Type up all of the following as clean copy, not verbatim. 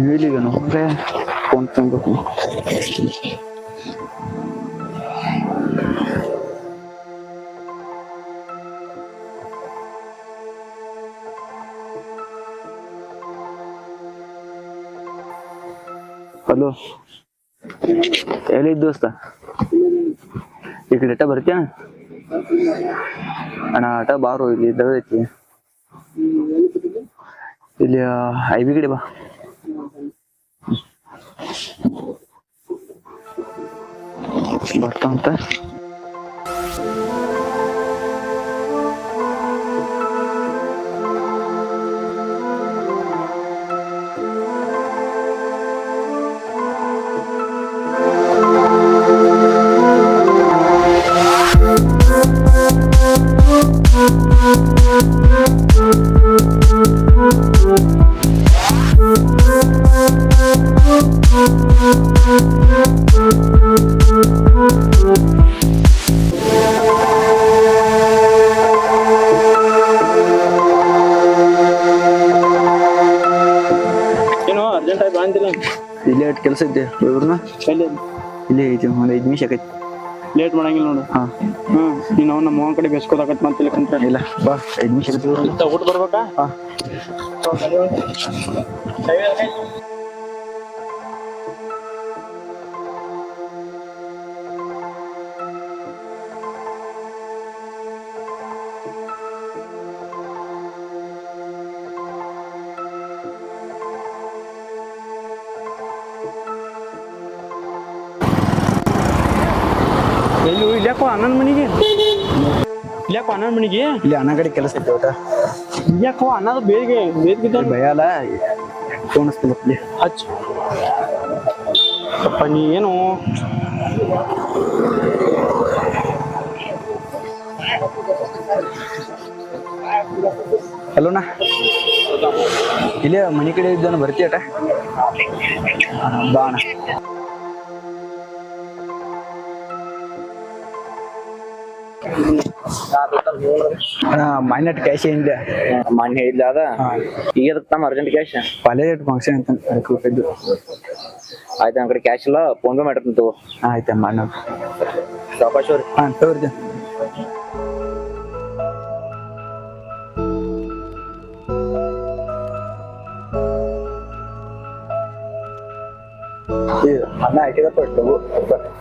ಹೇಳಿಗ ನೋಡ್ರೆ phone ತಂದ್ಬೇಕು. Hello, ಎಲ್ಲಿದ್ದ ದೋಸ್ತ? ಈ ಕಡೆ ಬರ್ತೀಯ ಅಣ್ಣ? ಆಟ ಬಾರೋ, ಇಲ್ಲಿ ಇದ್ದೈತಿ. ಇಲ್ಲಿ ಐಬಿ ಕಡೆ ಬಾ. ಬರ್ತಾವಂತ. ಇಲ್ಲೇ ಕೆಲಸ ಇದ್ದೆ ಇವ್ರನ್ನ ಇಲ್ಲೇ ಐತಿ. ಒಂದು 5 ನಿಮಿಷ ಆಕೈತಿ. ಲೇಟ್ ಮಾಡಂಗಿಲ್ಲ ನೋಡು. ನೀನು ಅವ್ನ ನಮ್ಮ ಕಡೆ ಬೆಸ್ಕೋದಾಗತ್ತೆ ಮತ್ತೆ ಕುಂತ. ಇಲ್ಲ ಬಾ, 5 ನಿಮಿಷ ಊಟ ಬರ್ಬೇಕಾ? ಇಲ್ಲಾಕೋ ಅಣ್ಣನ ಮನೆಗೆ, ಇಲ್ಲಾಕೋ ಅಣ್ಣನ ಮನೆಗೆ. ಇಲ್ಲಿ ಅಣ್ಣ ಕಡೆ ಕೆಲಸ ಐತೆ. ಊಟ ಯಾಕೋ ಅನ್ನೋದು ಬೇಗ ಭಯಲ್ಲ, ತೋಣಿಸ್ತೀನಿ ಹಚ್ಚ. ಅಪ್ಪ ನೀ ಏನು ಹಲೋಣ್ಣ, ಇಲ್ಲೇ ಮನೆ ಕಡೆ ಇದ್ದಾನ, ಬರ್ತೀಯಟ? ಬಾ ಅಣ್ಣ. ಮೈನಟ್ ಕ್ಯಾಶ್ ಏನಿಲ್ಲ, ಮಾನ್ಯ ಇಲ್ಲ ಅದ. ಈಗ ನಮ್ಮ ಅರ್ಜೆಂಟ್ ಕ್ಯಾಶ್ ಕಾಲೇಜ್ ಫಂಕ್ಷನ್ ಅಂತ ಹೋಗಿದ್ದು. ಆಯ್ತು, ನನ್ನ ಕಡೆ ಕ್ಯಾಶ್ ಇಲ್ಲ, ಫೋನ್ ಪೇ ಮಾಡಿರ್ತೀನಿ ತಗೋ. ಆಯ್ತಮ್ಮ ಅಣ್ಣ. ಸಾವಕಾಶ ಅವ್ರಿ. ತಗೋರಿ. ಅಣ್ಣ ಹಾಕಿದಪ್ಪ.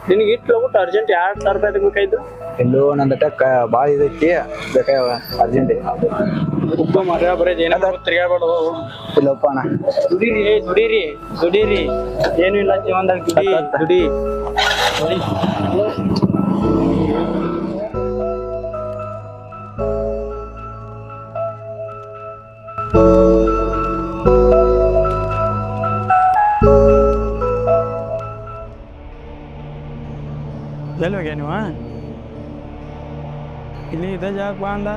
ನಿನಗೆ ಇಟ್ಟು ಹೋಗ್ಬಿಟ್ಟು ಅರ್ಜೆಂಟ್ 2,000 ರೂಪಾಯಿ ಬೇಕಾಯ್ತು. ಎಲ್ಲೋ ನಂದಟ ಭಾಳ ಇದೈತಿ, ಬೇಕಾಗ ಅರ್ಜೆಂಟ್. ಉಪ್ಪು ಮರ ಬರೋದು ಏನಾದ ತಿರ್ಗಾಡ್ಬೇಡ. ಇಲ್ಲಪ್ಪ ಅಣ್ಣ. ದುಡೀರಿ ಏನು ಇಲ್ಲ ಜೀವನದಾಗ. ದುಡಿ ಎಲ್ಲಿ ಹೋಗ್ಯ ನೀವು? ಇಲ್ಲಿ ಇದೇ ಜಾಗ ಬಾ ಅಂದ.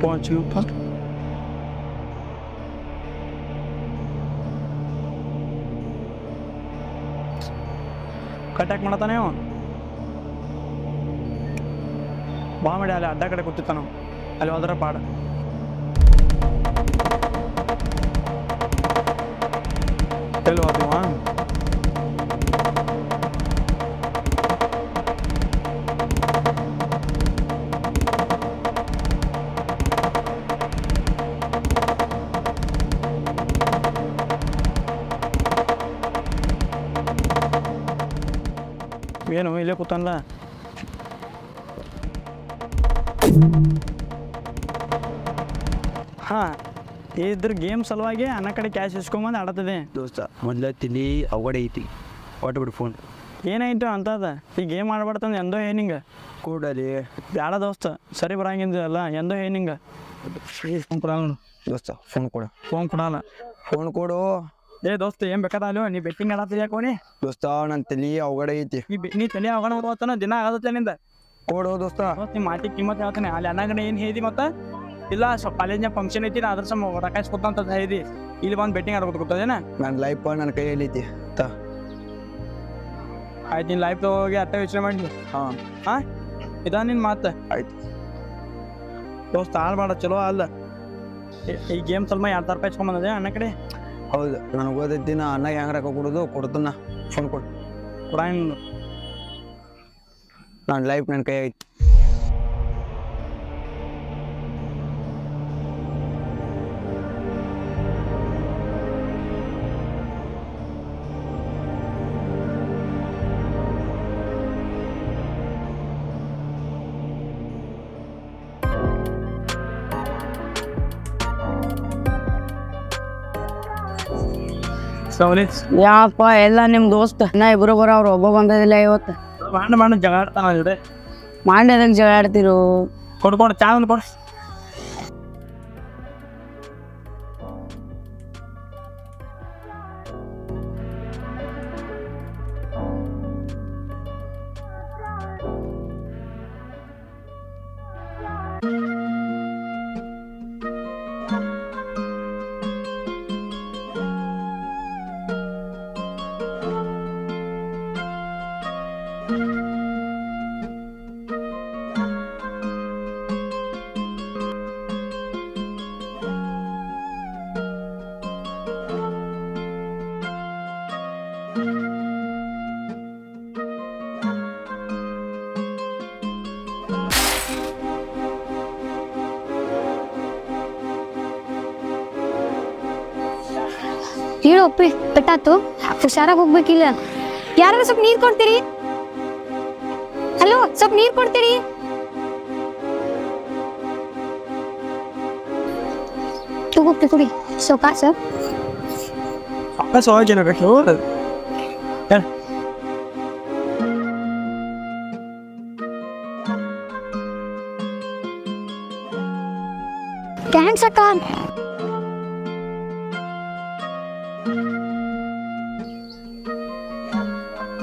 ಪਹੁಂಚಪ್ಪ. ಕಟ್ಯಾಕ್ ಮಾಡತಾನೆ ಅವ. ಬಾ ಮಾಡಿ ಅಲ್ಲಿ ಅಡ್ಡ ಕಡೆ ಕೂತಿರ್ತಾನ, ಅಲ್ಲಿ ಹೋದ್ರ ಪಾಡ. ಎಲ್ಲಿ ಹೋಗ್ತೀವ? ಏನು ಇಲ್ಲೇ ಕೂತಲ್ಲ? ಹಾಂ, ಇದ್ರ ಗೇಮ್ ಸಲುವಾಗಿ ಅನ್ನ ಕಡೆ ಕ್ಯಾಶ್ ಇಸ್ಕೊಂಬಂದು ಆಡತ್ತದೆ. ದೋಸ್ತ ಮೊದಲ ತಿಳಿ ಅವಗಡೆ ಐತಿ, ಬಿಡು ಫೋನ್. ಏನಾಯ್ತು ಅಂತದ? ಈ ಗೇಮ್ ಆಡ್ಬಾರ್ದಂದು ಎಂದೋ ಏನಿಂಗ ಕೂಡಲಿ ಬ್ಯಾಡ ದೋಸ್ತ, ಸರಿ ಬರಂಗಿಲ್ಲ. ಎಂದೋ ಏನಿಂಗ ಫೋನ್ ಕೊಡಲ್ಲ ದೋಸ್ತ. ಫೋನ್ ಕೊಡಲ್ಲ. ಫೋನ್ ಕೊಡು. ಏ ದೋಸ್ತ, ಏನು ಬೇಕಾದ ನೀ ಬೆಟ್ಟಿಂಗ್ ಆಡತ್ತಿದ್ಯಾ ಕೋನಿ? ದೋಸ್ತ ನನ್ನ ತಲಿ ಅವಗಡೆ ಐತಿ. ನೀ ತಲೆ ಅವಗಣ ಹೋಗ್ತಾನ ದಿನ ಆಗತ್ತೆ ನಿಂದ. ಕೊಡು ದೋಸ್ತ. ನಿಮ್ಮ ಮಾತಿಗೆ ಕಿಮ್ಮತ್ ಹೇಳ್ತಾನೆ. ಅಲ್ಲಿ ಅನ್ನಗಡೆ ಏನು ಹೇಳಿದಿ ಮತ್ತೆ? ಇಲ್ಲ ಸ್ವಲ್ಪ ಕಾಲೇಜ್ನಾಗ ಫಂಕ್ಷನ್ ಐತಿ, ಅದ್ರ ಸಮ ರಕಾಯಿಸ್ ಕೊತ್ತಂತ ಹೇಳಿದಿ. ಇಲ್ಲಿ ಬಂದು ಬೆಟ್ಟಿಂಗ್ ಆಡ್ಬೇಕು ಗೊತ್ತದೇನ? ನನ್ನ ಲೈಫ್ ನನ್ನ ಕೈಯಲ್ಲಿ ಐತಿ. ಆಯ್ತು, ನಿನ್ನ ಲೈಫ್ ಹೋಗಿ ಅರ್ಥ ಯೋಚನೆ ಮಾಡಿ. ಹಾಂ ಇದಾ ನಿನ್ನ ಮಾತು? ಆಯ್ತು ದೋಸ್ತ ಆಡ್ಬೇಡ, ಚಲೋ ಅಲ್ಲ. ಈ ಗೇಮ್ ಸ್ವಲ್ಪ 2,000 ರೂಪಾಯಿ ಇಸ್ಕೊಂಬಂದದೆ ಅಣ್ಣ ಕಡೆ. ಹೌದು ನನಗೆ ಓದೈತಿ ನಾ ಅಣ್ಣಗೆ ಹೆಂಗೆ ರೊಕ್ಕ ಕೊಡೋದು ಕೊಡ್ತನ ಫೋನ್ ಕೊಡು ಕೂಡ ನನ್ನ ಲೈಫ್ ನನ್ನ ಕೈ ಐತಿ ಸೌಲೇಶ್ ಯಾಪ ಎಲ್ಲ ನಿಮ್ ದೋಸ್ತ ನಾ ಇಬ್ರು ಬರೋವ್ರು ಒಬ್ಬ ಬಂದದಿಲ್ಲ ಇವತ್ತು ಮಾಡ ಜಗಳ ಆಡ್ತಾನ ಇವ್ರೆ ಮಾಡಿ ಅದಕ್ಕೆ ಜಗಳ ಆಡ್ತಿರು ಕೊಡ್ಕೊಂಡು ಚಾ ಒಂದು ಕೊಡು ಹೇಳು ಒಪ್ಪಿ ಕಟ್ಟಾತು ಹುಷಾರಾಗಿ ಹೋಗ್ಬೇಕಿಲ್ಲ ಯಾರು ಸ್ವಲ್ಪ ನೀರ್ ಕೊಡ್ತೀರಿ ಹಲೋ ಸ್ವಲ್ಪ ನೀರ್ ಕೊಡ್ತೀರಿ ತಗೋಪ್ಪಿ ಕುಡಿ ಸೊಕಾಸ ಸಾಕಾಸು ಹೋಗಿ ಬೇಕು ಹೇಳ ಥ್ಯಾಂಕ್ಸ್ ಅಕ್ಕ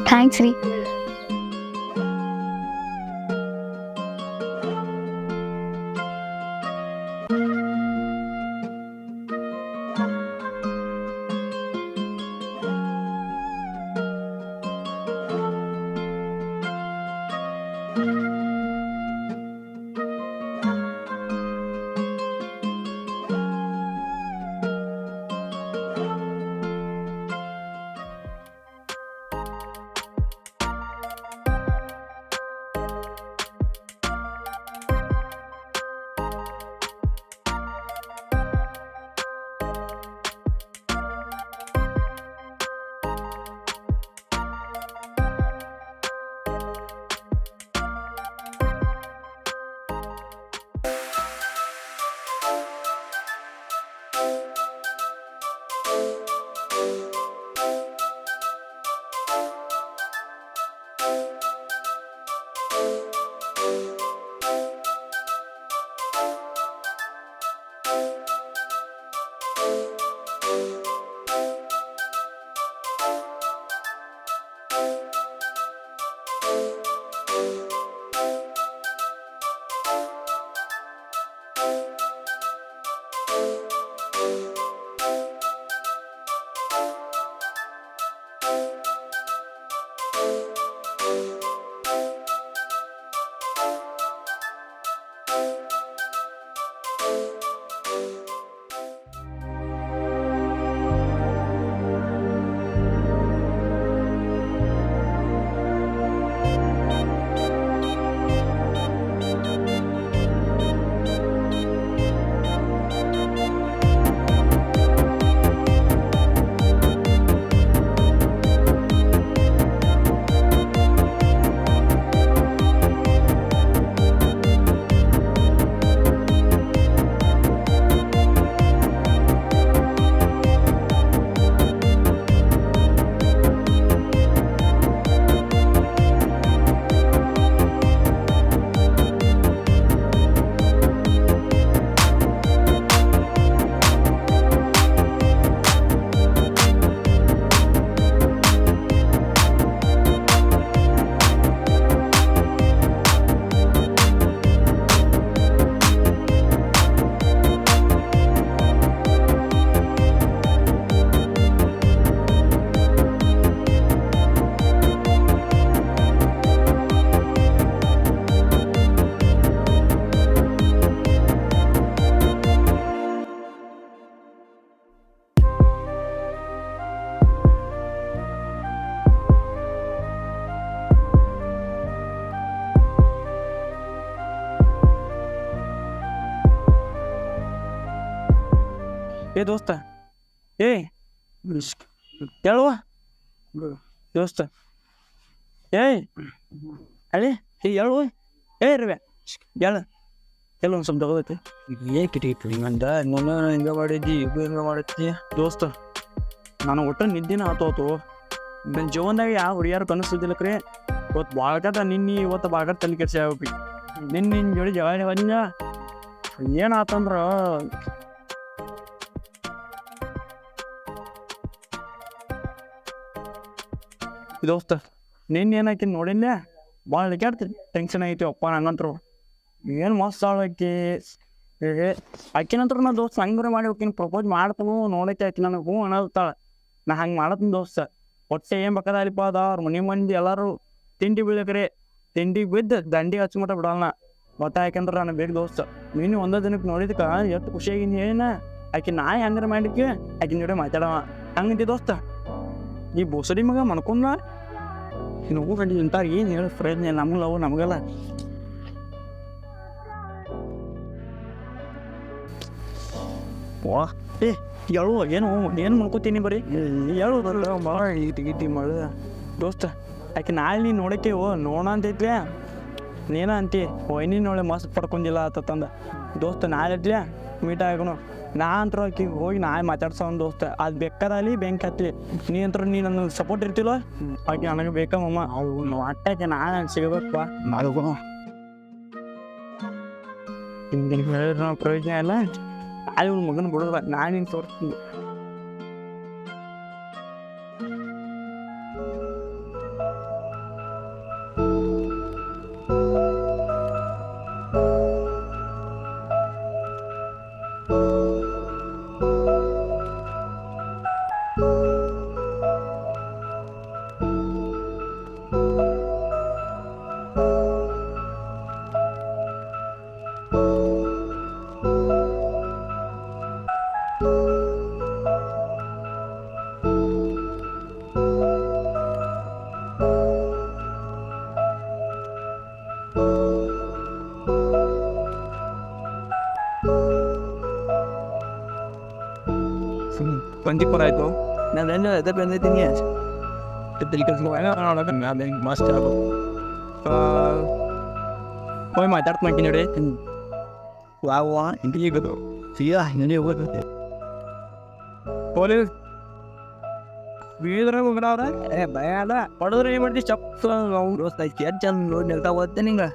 ಥ್ಯಾಂಕ್ಸ್ ರೀ ಏ ದೋಸ್ತ ಏ ಕೇಳುವ ದೋಸ್ತ ಏಯ್ ಅಳಿ ಹೇಳುವ ಏ ರವ್ಯಾ ಹೇಳ ಒಂದು ಸ್ವಲ್ಪ ತಗೋದೈತಿ ಏನ್ ಕಿಟಿಕಿತ್ತು ಹಿಂಗಂದ ನಾನು ಹಿಂಗ ಮಾಡಿದ್ದಿ ಇವು ಹಿಂಗ ಮಾಡತ್ತಿ ದೋಸ್ತ ನಾನು ಒಟ್ಟು ನಿದ್ದಿನ ಆತೋತು ನನ್ನ ಜೀವನದಾಗ ಯಾವ ಹುಡುಗಿಯಾರು ಕನಸಿದ್ದಿಲ್ಲಕ್ರಿ ಇವತ್ತು ಬಾಳ್ಕಟ ಇವತ್ತು ಬಾಳ್ಕಟ ತಲೆ ಕೆಡ್ಸಿ ಆಗ್ಬೇಕು ನಿನ್ನ ಜೋಡಿ ಜವಾರಿ ಬಂದ ಏನಾತಂದ್ರ ದೋಸ್ತ ಏನಾಕಿ ನೋಡಿಲ್ಲ ಭಾಳ ಕೆಡ್ತಿ ಟೆನ್ಷನ್ ಐತಿ ಅಪ್ಪ ನಂಗಂತ್ರು ಏನು ಮಸ್ತ್ ಆಕಿ ಆಕಿನಂತ್ರ ನಾ ದೋಸ್ತ ಹಂಗ್ರೆ ಮಾಡಿ ಹೋಗಿನ ಪ್ರಪೋಸ್ ಮಾಡ್ತಾನು ನೋಡೈತೆ ಆಕಿ ನನಗೆ ಹ್ಞೂ ಅನ್ನೋತಾಳ ನಾ ಹಂಗೆ ಮಾಡತ್ತೀನಿ ದೋಸ್ತ ಹೊಟ್ಟೆ ಏನು ಬೇಕಾದಲ್ಲಿಪ್ಪ ಅದ ಅವ್ರ ಮನೆ ಮಂದಿ ಎಲ್ಲರೂ ತಿಂಡಿ ಬೀಳಕ್ರಿ ತಿಂಡಿಗೆ ಬಿದ್ದು ದಂಡಿಗೆ ಹಚ್ಮಟ ಬಿಡೋಣ ಮತ್ತೆ ಯಾಕಂದ್ರೆ ನನಗೆ ಬೇಕು ದೋಸ್ತ ನೀನು ಒಂದೇ ದಿನಕ್ಕೆ ನೋಡಿದಕ್ಕೆ ಎಷ್ಟು ಖುಷಿಯಾಗಿನಿ ಏನ ಆಕಿ ನಾಯಿ ಹಂಗಾರೆ ಮಾಡಿಕ್ಕೆ ಆಕಿನ ಜೋಡಿ ಮಾತಾಡವ ಹಂಗಂತಿ ದೋಸ್ತ ಈ ಬೋಸಡಿ ಮಗ ಮನ್ಕೊಂಡ ಇನ್ನು ಹೂ ಗಂಟೆ ಇಂಥ ಏನು ಹೇಳಿ ಪ್ರಯತ್ನ ನಮಗಲ್ಲ ಅವು ನಮಗಲ್ಲ ವಾ ಏ ಹೇಳುವ ಏನು ಮಾಡ್ಕೋತೀನಿ ಬರೀ ಹೇಳೋದಲ್ಲ ಭಾಳ ಇಟಿ ಮಾಡ ದೋಸ್ತ ಆಕೆ ನಾಳೆ ನೀನು ನೋಡಕ್ಕೆ ನೋಡ ಅಂತೈತ್ಲೆ ನೀನ ಅಂತಿ ವೈನಿ ನೋಳೆ ಮಸ್ತ್ ಪಡ್ಕೊಂಡಿಲ್ಲ ಆತಂದ ದೋಸ್ತ ನಾಳೆ ಇದ್ಲೆ ಮೀಟ್ ಆಗೋಣ ನಾ ಅಂತರೂ ಆಕಿ ಹೋಗಿ ನಾಳೆ ಮಾತಾಡ್ಸೋನ್ ದೋಸ್ತ ಅದು ಬೇಕಾದಲ್ಲಿ ಬೆಂಕಿ ಹತ್ಲಿ ನೀ ಅಂತ ನೀ ನನ್ನ ಸಪೋರ್ಟ್ ಇರ್ತಿಲ್ಲ ಆಕೆ ನನಗೆ ಬೇಕಮ್ಮ ಅವ್ನು ಅಟ್ಟಾಕೆ ನಾಳೆ ಸಿಗಬೇಕಪ್ಪ ಮಾಡ್ಕೊ ಹಿಂಗೆ ಹೇಳಿದ್ರೆ ಪ್ರಯೋಜನ ಇಲ್ಲ ನಾಳೆ ಇವ್ನ ಮಗನ ಬಿಡೋದ ನಾನು ನಿಂಗೆ ತೋರಿಸ್ತೀನಿ ಪಂಜಿಪುರ ಆಯ್ತು ನಾನು ಎಲ್ಲ ಎದೆ ಬಂದಿದ್ದೀನಿ ತಲೆ ಕೆಲ್ಸಕ್ಕೆ ಮಸ್ತ್ ಆಗೋ ಹೋಗಿ ಮಾತಾಡ್ತೀನಿ ನೋಡಿ ವಾ ಇಂಟಿಗದು ಸಿಯಾ ಹಿಂಗೆ ಹೋಗುತ್ತೆ ಪೊಲೀಸ್ ಬೀದ್ರ ಮುಗ್ರವ್ರ ಏ ಭಯ ಅಲ್ಲ ಹೊಡೆದ್ರೆ ಏನು ಮಾಡ್ತೀವಿ ಚಪ್ ದೋಸ್ತ ಎಷ್ಟು ಚಂದ ನೋಡಿ ನಿಲ್ತಾ ಹೋಗ್ತೆ ನಿಂಗೆ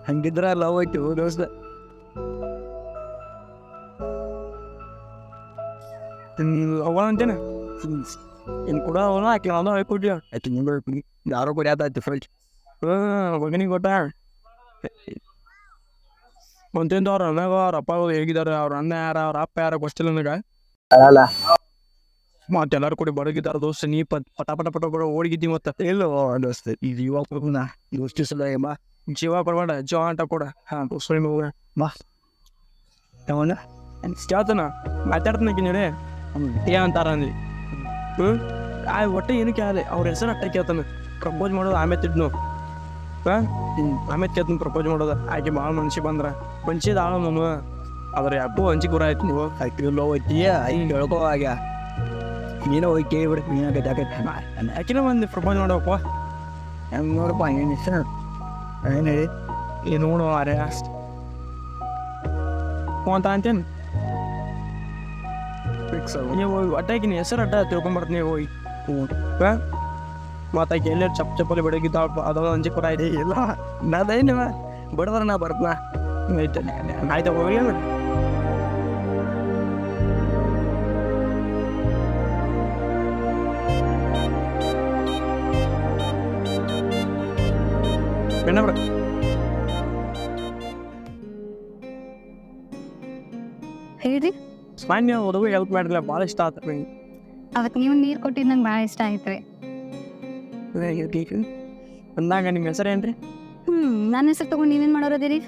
ಹಂಗಿದ್ರ ಲವ್ ಐತಿ ದೋಸ್ತ ಅವಳ ಅಂತೇನೆ ಇನ್ನು ಕೂಡ ಅವನು ಆಕೆ ನಾನು ಕೊಡ್ಲಿ ಆಯ್ತು ಮುಂದೆ ಯಾರೋ ಕೂಡ ಯಾವ್ದಾಯ್ತು ಫ್ರೆಂಡ್ಸ್ ಮಗನಿಗೆ ಗೊತ್ತಾ ಒಂತಿಂದ ಅವ್ರ ಅಣ್ಣಗ ಅವ್ರ ಅಪ್ಪ ಹೇಗಿದ್ದಾರೆ ಅವ್ರ ಅಣ್ಣ ಯಾರ ಅವ್ರ ಅಪ್ಪ ಯಾರ ಗೊತ್ತಿಲ್ಲ ನನಗೆ ಅಲ್ಲ ಮತ್ತೆ ಎಲ್ಲರೂ ಕೂಡ ಬಡಗಿದ್ದಾರೆ ದೋಸ್ತ ನೀ ಪಟ ಪಟ ಪಟ ಪಟ ಓಡಿಗಿದ್ದಿ ಮತ್ತೆ ಇಲ್ಲ ದೋಸ್ತ ಇದು ಇವಾಗ ದೋಸ್ತಿ ಸಲ ಬಾ ಜೀವ ಕೊಡಬೇಡ ಜೀವ ಅಂಟ ಕೊಡ ಹಾಂ ದೋಸ್ತ ಮಗ ಬಾ ಯಾವನ ಕೇಳ್ತಾನ ಮಾತಾಡ್ತಾನಕಿ ನೀಡಿ ಏನಂತಾರ ಅಂದ್ರಿ ಒಟ್ಟೆ ಏನು ಕೇಳಲಿ ಅವ್ರ ಹೆಸರು ಅಟ್ಟ ಕೇಳ್ತಾನೆ ಪ್ರಪೋಸ್ ಮಾಡೋದು ಆಮೇಲೆ ತಿದ್ನು ಆಮೇಲೆ ಕೇಳ್ತಾನೆ ಪ್ರಪೋಸ್ ಮಾಡೋದು ಆಕೆ ಭಾಳ ಮನ್ಸಿಗೆ ಬಂದ್ರ ಮನ್ಸಿದ ಆಳ ನಾನು ಅದ್ರ ಯಾಕೋ ಹಂಚಿ ಗುರ ಆಯ್ತು ನೀವು ಆಯ್ತು ಲೋ ಐತಿಯ ಹಿಂಗೆ ಹೇಳ್ಕೋ ಆಗ ನೀನು ಹೋಗಿ ಕೇಳಿಬಿಡ ನೀನಾಗೈತೆ ಆಕಿನ ಬಂದು ಪ್ರಪೋಸ್ ಮಾಡೋಪ್ಪ ಹೆಂಗೆ ನೋಡಪ್ಪ ಏನು ಹೆಸರು ಏನು ಹೇಳಿ ಏನು ನೋಡು ಅರೆ ಅಂತ ಅಂತೇನು ನೀವು ಅಟ್ಟಾಕಿನ ಹೆಸರು ಅಡ್ಡ ತಿಳ್ಕೊಂಬರ್ತೀನಿ ಹೋಗಿ ಮಾತಾಕಿ ಎಲ್ಲರೂ ಚಪ್ಪಲಿ ಬಡಗಿದ್ದಾವ ಅದೊಂದು ಅಂಜಿ ಕೊರ ಇದೆ ಇಲ್ಲ ನಾನೇನು ಬಡದ್ರ ನಾ ಬರ್ತನಾ ಆಯ್ತಾ ಹೋಗಿ ಬೆಣ್ಣಬ್ರ ಹೇಳ್ರಿ ಮಾನ್ಯ ಹುಡುಗ ಹೆಲ್ಪ್ ಮಾಡಿಲ್ಲ ಭಾಳ ಇಷ್ಟ ಆತ ಅವತ್ತು ನೀವು ನೀರು ಕೊಟ್ಟಿದ್ದು ನಂಗೆ ಭಾಳ ಇಷ್ಟ ಆಯ್ತು ರೀ ಅಂದಾಗ ನಿಮ್ಮ ಹೆಸರು ಏನ್ರಿ ನನ್ನ ಹೆಸರು ತೊಗೊಂಡು ನೀವೇನು ಮಾಡೋರದಿರಿ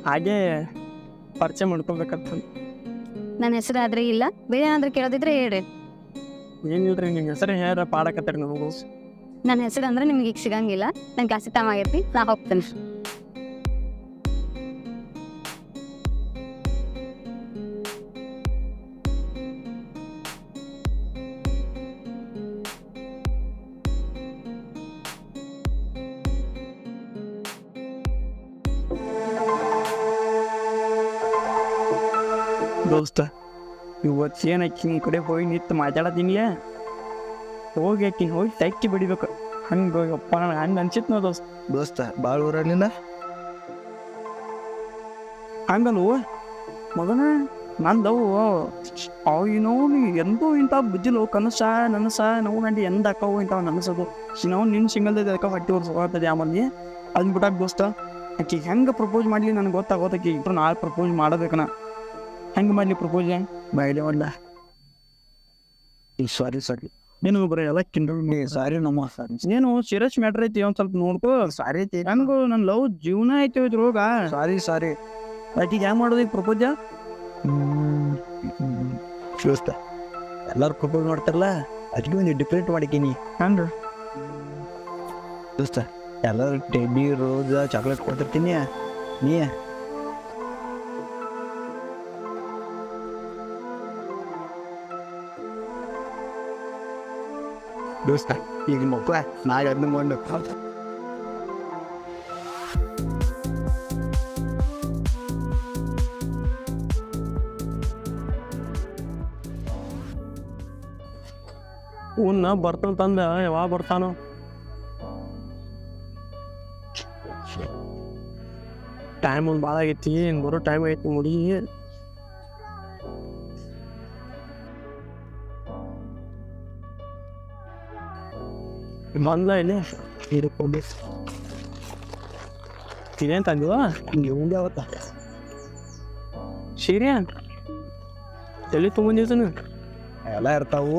ಹಾಗೆ ಪರಿಚಯ ಮಾಡ್ಕೊಬೇಕಂತ ನನ್ನ ಹೆಸರು ಆದ್ರೆ ಇಲ್ಲ ಬೇರೆ ಏನಾದ್ರೂ ಕೇಳೋದಿದ್ರೆ ಹೇಳ್ರಿ ಏನಿಲ್ರಿ ನಿಮ್ಮ ಹೆಸರು ಹೇಳ ಪಾಡಕತ್ತೀರಿ ನಮಗೂ ನನ್ನ ಹೆಸರು ಅಂದ್ರೆ ನಿಮ್ಗೆ ಈಗ ಸಿಗಂಗಿಲ್ಲ ನನ್ನ ಕ್ಲಾಸಿಗೆ ಟೈಮ್ ಆಗೈತಿ ನಾ ಹೋಗ್ತೇನೆ ದೋಸ್ತ ಇವತ್ತು ಏನು ಆಕಿನ ಕಡೆ ಹೋಗಿ ನಿಂತು ಮಾತಾಡತ್ತೀನಿಯೇ ಹೋಗಿ ಆಕಿನ ಹೋಗಿ ತೆಕ್ಕಿ ಬಿಡಿಬೇಕು ಹಂಗೆ ಅಪ್ಪ ಹಂಗೆ ಅನ್ಸಿತ್ತು ನಾವು ದೋಸ್ತ ಭಾಳ ಊರಲ್ಲಿಂದ ಹಂಗಲ್ವ ಮಗನ ನಂದವು ಅವು ಎಂದೂ ಇಂಥ ಬುಜ್ಜಿಲು ಕನಸ ನಾವು ನಂಡಿ ಎಂದ ಅಕ್ಕವು ಇಂಥವು ನನಸೋದು ನಾವು ನಿನ್ನ ಸಿಂಗಲ್ದ ಅಕ್ಕ ಹೊಟ್ಟೆ ಹೊರ್ಸೋಗ್ತದೆ ಆಮೇಲೆ ಅದನ್ನ ಬಿಟ್ಟಾಕ ದೋಸ್ತ ಆಕಿ ಹೆಂಗೆ ಪ್ರಪೋಸ್ ಮಾಡಲಿ ನನಗೆ ಗೊತ್ತಾಗೋದಕ್ಕೆ ಇಬ್ಬರು ನಾಳೆ ಪ್ರಪೋಸ್ ಮಾಡಬೇಕನ ಹೆಂಗೆ ಮಾಡಲಿ ಪ್ರಪೋಸ್ ಬಾಯ್ಲಿ ಮಾಡಲ ಸಾರಿ ನೀನು ಬರೀ ಎಲ್ಲ ಕಿಂಡಲ್ ಸಾರಿ ನಮ್ಮ ಸಾರಿ ನೀನು ಸೀರಿಯಸ್ ಮ್ಯಾಟ್ರ್ ಐತಿ ಒಂದು ಸ್ವಲ್ಪ ನೋಡ್ಕೋ ಸಾರಿ ಐತಿ ನನಗೂ ನನ್ನ ಲವ್ ಜೀವನ ಐತಿ ಇದ್ರೋಗ ಸಾರಿ ಆಕಿಗೆ ಹೆಂಗೆ ಮಾಡೋದು ಈಗ ಪ್ರಪೋಜ ದೋಸ್ತ ಎಲ್ಲರೂ ಪ್ರಪೋಸ್ ಮಾಡ್ತಾರಲ್ಲ ಅದಕ್ಕೆ ಒಂದು ಡಿಫ್ರೆಂಟ್ ಮಾಡಿದ್ದೀನಿ ಹಂಗೆ ದೋಸ್ತ ಎಲ್ಲರೂ ಟೆಡ್ಡಿ ರೋಸ್ ಚಾಕ್ಲೇಟ್ ಕೊಡ್ತಿರ್ತೀನಿ ನೀ ದೋಸ್ತ ಈಗ ಮಕ್ಕಳ ನಾಳೆ ಅದನ್ನ ಮಾಡಿ ಉನ್ನ ಬರ್ತಾನ ತಂದ ಯಾವಾಗ ಬರ್ತಾನೋ ಟೈಮ್ ಒಂದು ಭಾಳ ಆಗೈತಿ ಬರೋ ಟೈಮ್ ಐತಿ ಮುಡಿ ಬಂದ ಇಲ್ಲಿ ಇರ್ಕೊಂಡು ಇದೇನು ತಂದಿವ ಹಿಂಗೆ ಉಂಡೆ ಅವತ್ತ ಸೀರೆ ಎಲ್ಲಿ ತೊಗೊಂಡಿರ್ತಾನೆ ಎಲ್ಲ ಇರ್ತಾವು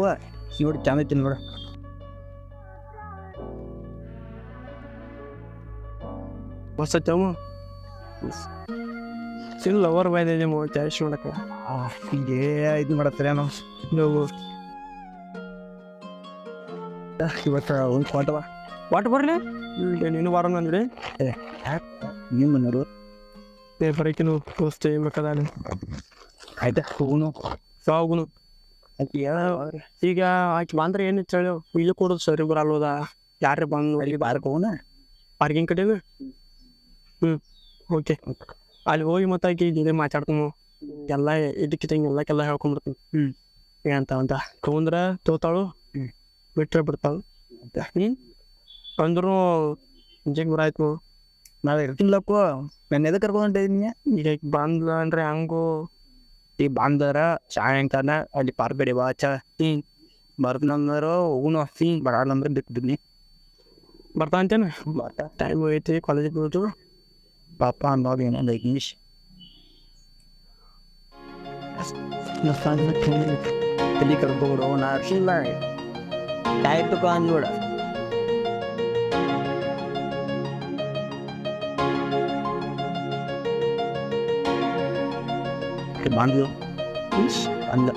ನೋಡಿ ಚಂದ ಐತಿ ನೋಡ ಹೊಸ ಚಮ್ಮ ಸಿಲ್ ಲವರ್ ಬಾಯ್ದೆ ಚಾಯ್ಸ್ ಮಾಡಕ್ಕೆ ಹಿಂಗೆ ಇದು ಮಾಡತ್ತೇನೋ ನಾವು ಇವತ್ತು ಒಂದು ಕೊಟ್ಟವ ವಾಟ್ ಬರಲಿ ನೀನು ಬಾರ ನಂದ್ರಿ ನಿಮ್ಮ ಮನೆಯವರು ಬರೀಕಿನು ದೋಸ್ತ ಏನ್ ಬೇಕಾದ ಆಯ್ತಾ ಹೋಗುನು ಸಾಗುನು ಈಗ ಆಕೆ ಬಂದ್ರೆ ಏನು ಹೇಳಿ ಇಲ್ಲಿ ಕೊಡೋದು ಸರಿ ಬರಲ್ವದ ಯಾರೇ ಬಂದು ಬಾರಕ್ಕೆ ಹೋಗುನ ಪಾರ್ಕಿಂಗ್ ಕಡೆನ ಓಕೆ ಅಲ್ಲಿ ಹೋಗಿ ಮತ್ತೆ ಆಕೆ ಜೊತೆ ಮಾತಾಡ್ತೀನಿ ಎಲ್ಲ ಇದಕ್ಕಿಂತ ಎಲ್ಲಕ್ಕೆಲ್ಲ ಹೇಳ್ಕೊಂಡ್ಬಿಡ್ತೀನಿ ಏನಂತ ಅಂತ ತೊಗೊಂಡ್ರೆ ತೋತಾಳು ಬಿಟ್ರೆ ಬಿಡ್ತಾಳು ಅಂದ್ರೂ ಮುಂಚೆಗೆ ಬರಾಯ್ತು ನಾಳೆ ಇರ್ತಿನ್ಲಕ್ಕೋ ನಾನು ಎದಕ್ಕೆ ಕರ್ಕೊಂಡ್ಬಿಟ್ಟಿದ್ದೀನಿ ಈಗ ಬಂದ್ಲ ಅಂದ್ರೆ ಹಂಗು ಈಗ ಬಂದರ ಸಾಯಂಕಾಲ ಅಲ್ಲಿ ಪಾರ್ಕ್ ಕಡೆ ಬಾಚ ಬರ್ತಂದ್ರೆ ಹೋಗುನು ಬರಲ್ಲಂದ್ರೆ ಬಿಟ್ಟಿದ್ದೀನಿ ಬರ್ತಾ ಅಂತೇನೆ ಟೈಮ್ ಐತಿ ಕಾಲೇಜಿಗೆ ಹೋದ್ರು ಪಾಪ ಅಂದಾಗ ಏನೊಂದು ಇಂಗ್ಲೀಷ್ ತಲೆ ಕರ್ಕೊಬಿಡು ನಾ ಇಲ್ಲ ಟೈರ್ ತಗೋ ಅಂದ್ಬಿಡ ಬಂದ್ಲು ಅಂದ